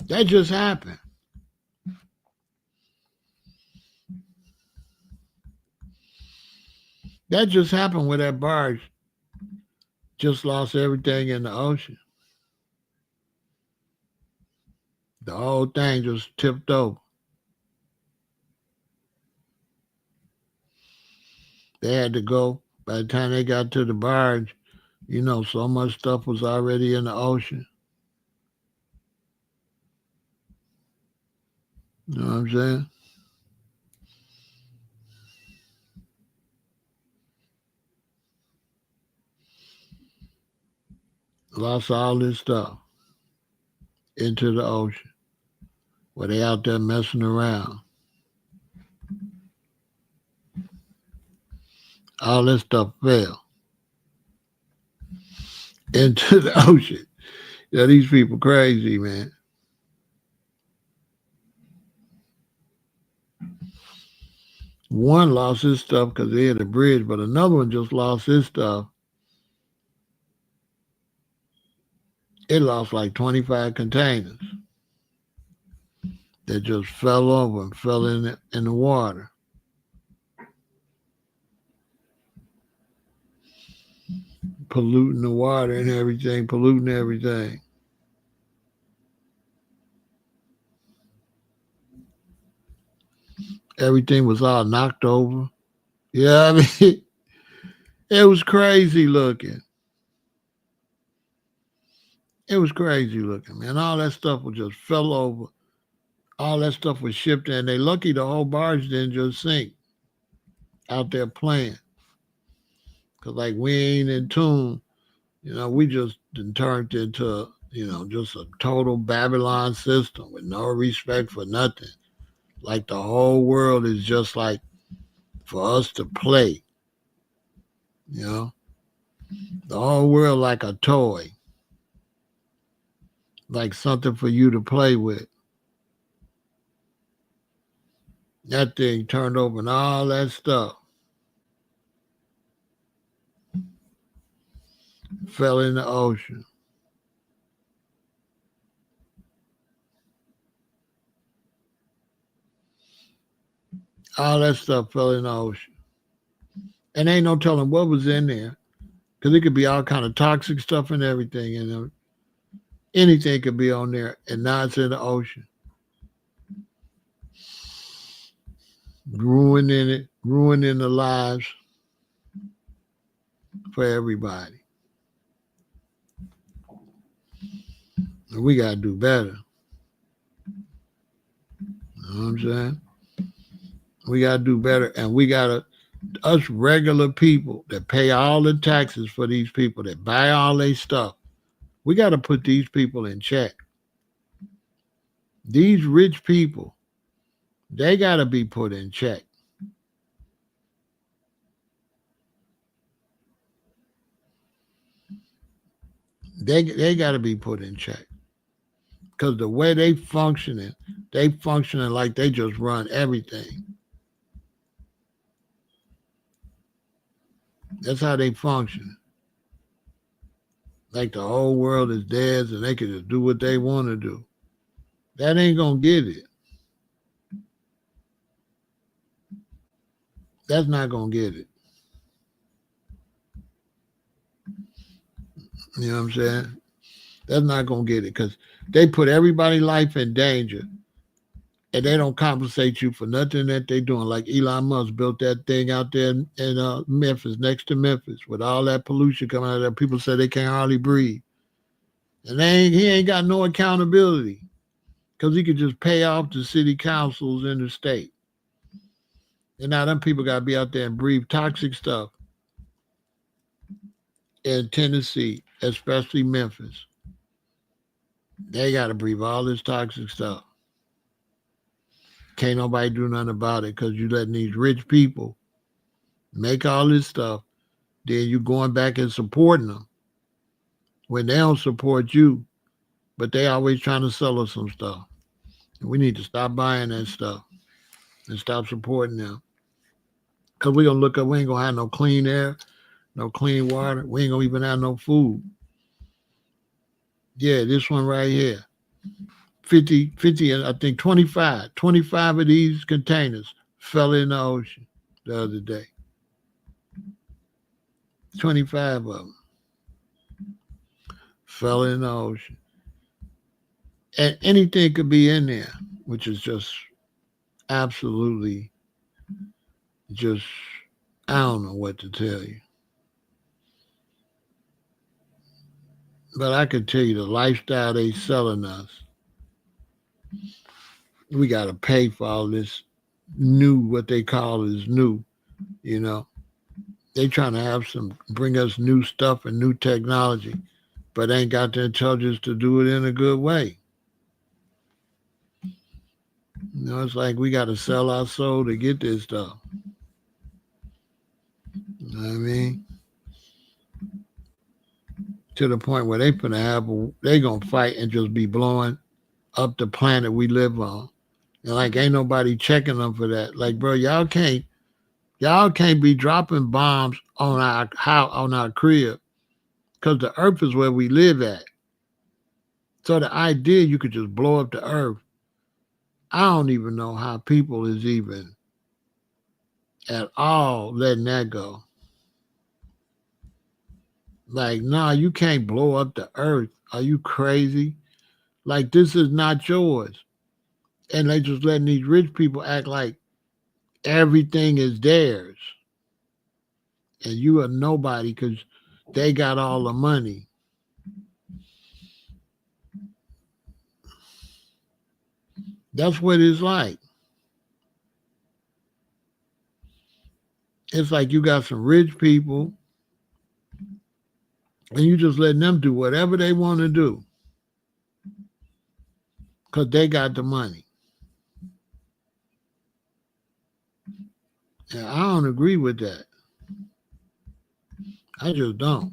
that just happened. That just happened where that barge just lost everything in the ocean. The whole thing just tipped over. They had to go. By the time they got to the barge, so much stuff was already in the ocean. You know what I'm saying? Lost all this stuff into the ocean where they out there messing around. All this stuff fell into the ocean. Yeah, these people crazy, man. One lost his stuff because they had a bridge, but another one just lost his stuff. It lost like 25 containers that just fell over and fell in the water. Polluting the water and everything, polluting everything. Everything was all knocked over. Yeah, I mean, it was crazy looking. It was crazy looking, man. All that stuff was just fell over. All that stuff was shipped in. They lucky the whole barge didn't just sink out there playing. Because, like, we ain't in tune. We just turned into, just a total Babylon system with no respect for nothing. Like the whole world is just like for us to play. The whole world like a toy. Like something for you to play with. That thing turned over and all that stuff fell in the ocean. All that stuff fell in the ocean. And ain't no telling what was in there. Because it could be all kind of toxic stuff and everything. And anything could be on there. And now it's in the ocean. Ruining the lives for everybody. And we got to do better. You know what I'm saying? We got to do better. And we got to, us regular people that pay all the taxes for these people, that buy all their stuff, we got to put these people in check. These rich people, they got to be put in check. They got to be put in check. Because the way they functioning like they just run everything. That's how they function. Like the whole world is theirs and they can just do what they want to do. That ain't going to get it. That's not going to get it. You know what I'm saying? That's not going to get it because they put everybody's life in danger and they don't compensate you for nothing that they're doing. Like Elon Musk built that thing out there in Memphis, next to Memphis, with all that pollution coming out of there. People say they can't hardly breathe. And he ain't got no accountability because he could just pay off the city councils in the state. And now them people got to be out there and breathe toxic stuff in Tennessee, especially Memphis. They got to breathe all this toxic stuff. Can't nobody do nothing about it because you letting these rich people make all this stuff. Then you going back and supporting them when they don't support you, but they always trying to sell us some stuff. And we need to stop buying that stuff and stop supporting them. Because we're going to look up, we ain't going to have no clean air, no clean water. We ain't going to even have no food. Yeah, this one right here. 50, I think 25 of these containers fell in the ocean the other day. 25 of them fell in the ocean. And anything could be in there, which is just absolutely just, I don't know what to tell you. But I can tell you the lifestyle they selling us. We got to pay for all this new, what they call is new, you know. They trying to bring us new stuff and new technology, but ain't got the intelligence to do it in a good way. You know, it's like we got to sell our soul to get this stuff. You know what I mean? To the point where they gonna fight and just be blowing up the planet we live on. And like ain't nobody checking them for that. Like, bro, y'all can't be dropping bombs on our crib, because the earth is where we live at. So the idea you could just blow up the earth, I don't even know how people is even at all letting that go. Like, nah, you can't blow up the earth. Are you crazy? Like, this is not yours. And they just letting these rich people act like everything is theirs. And you are nobody because they got all the money. That's what it's like. It's like you got some rich people and you just letting them do whatever they want to do because they got the money. And I don't agree with that. I just don't.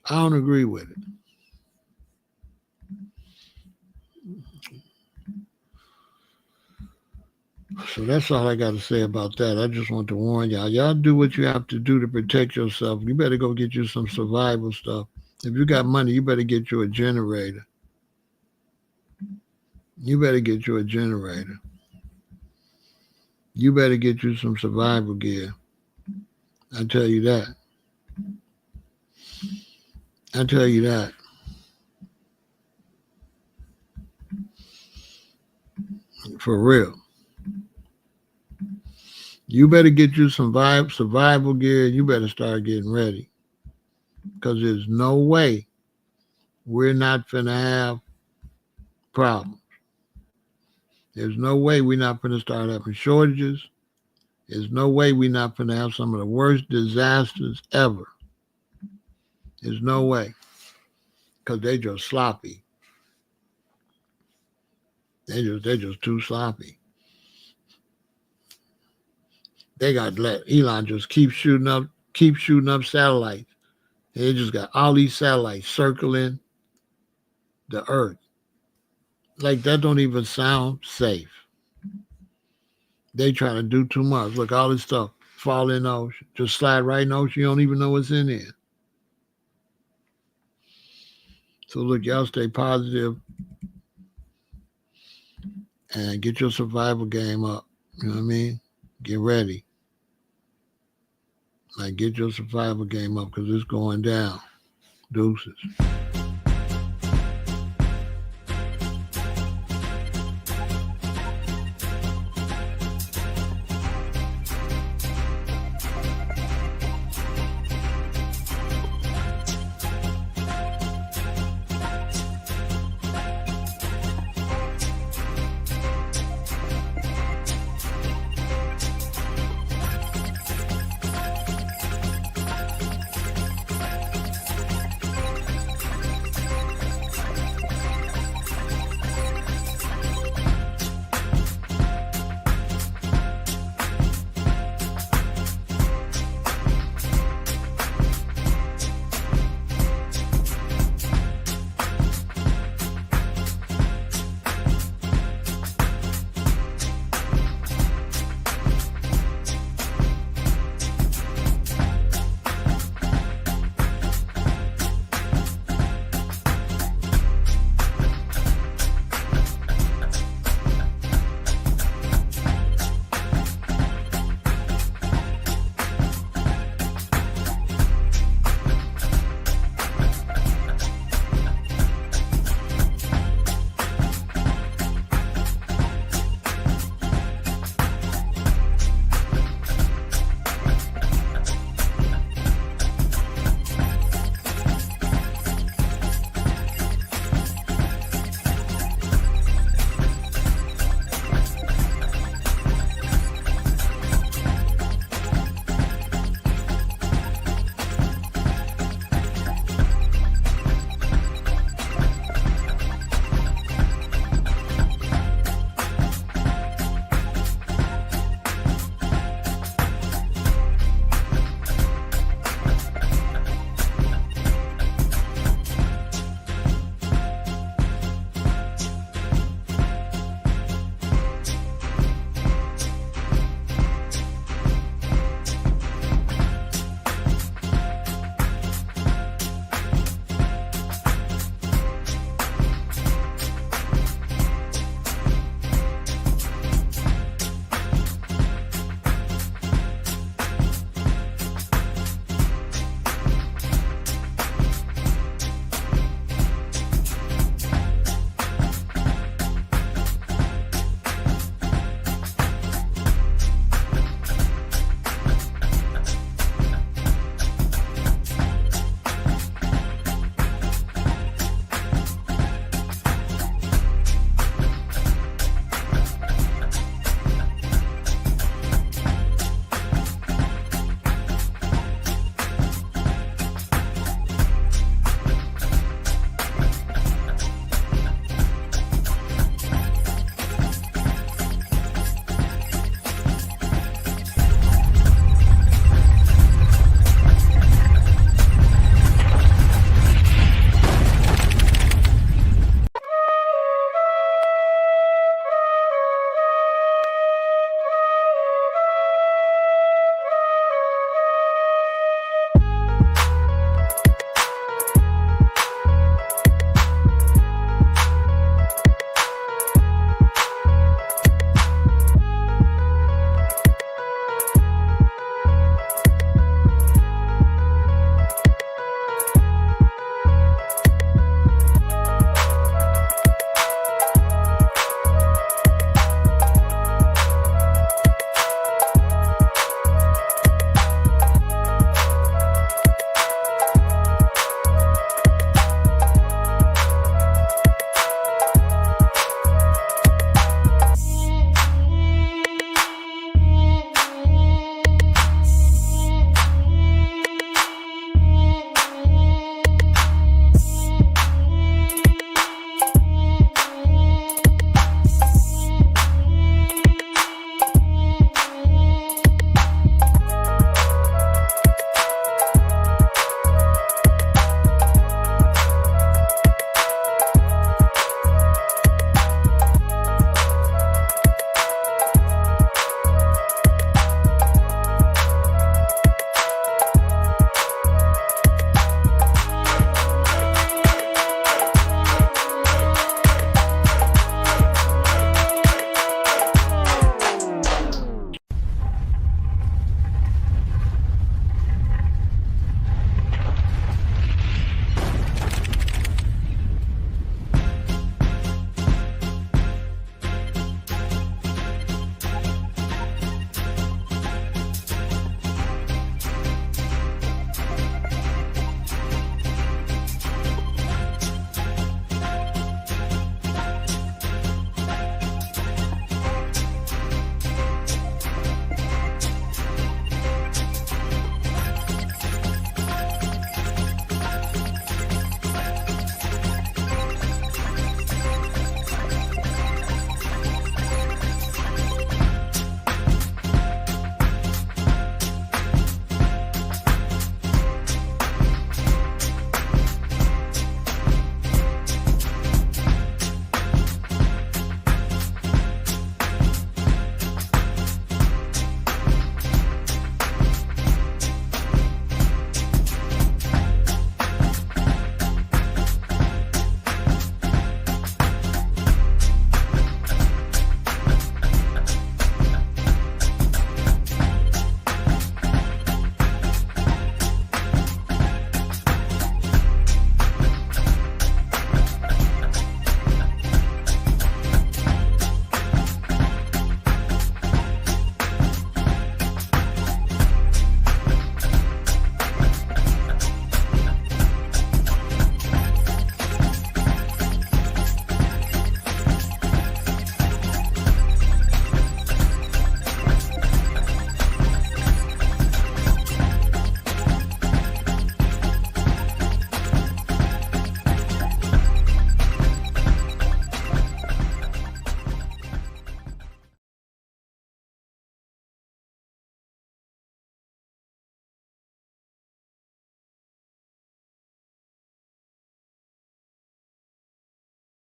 I don't agree with it. So that's all I got to say about that. I just want to warn y'all. Y'all do what you have to do to protect yourself. You better go get you some survival stuff. If you got money, you better get you a generator. You better get you a generator. You better get you some survival gear. I tell you that. I tell you that. For real. You better get you some survival gear. You better start getting ready. Because there's no way we're not finna have problems. There's no way we're not finna start having shortages. There's no way we're not finna have some of the worst disasters ever. There's no way. Because they just sloppy. They're just too sloppy. They got to let Elon just keep shooting up satellites. They just got all these satellites circling the earth. Like, that don't even sound safe. They trying to do too much. Look, all this stuff fall in the ocean. Just slide right in the ocean. You don't even know what's in there. So look, y'all stay positive and get your survival game up. You know what I mean? Get ready. Like, get your survival game up because it's going down. Deuces.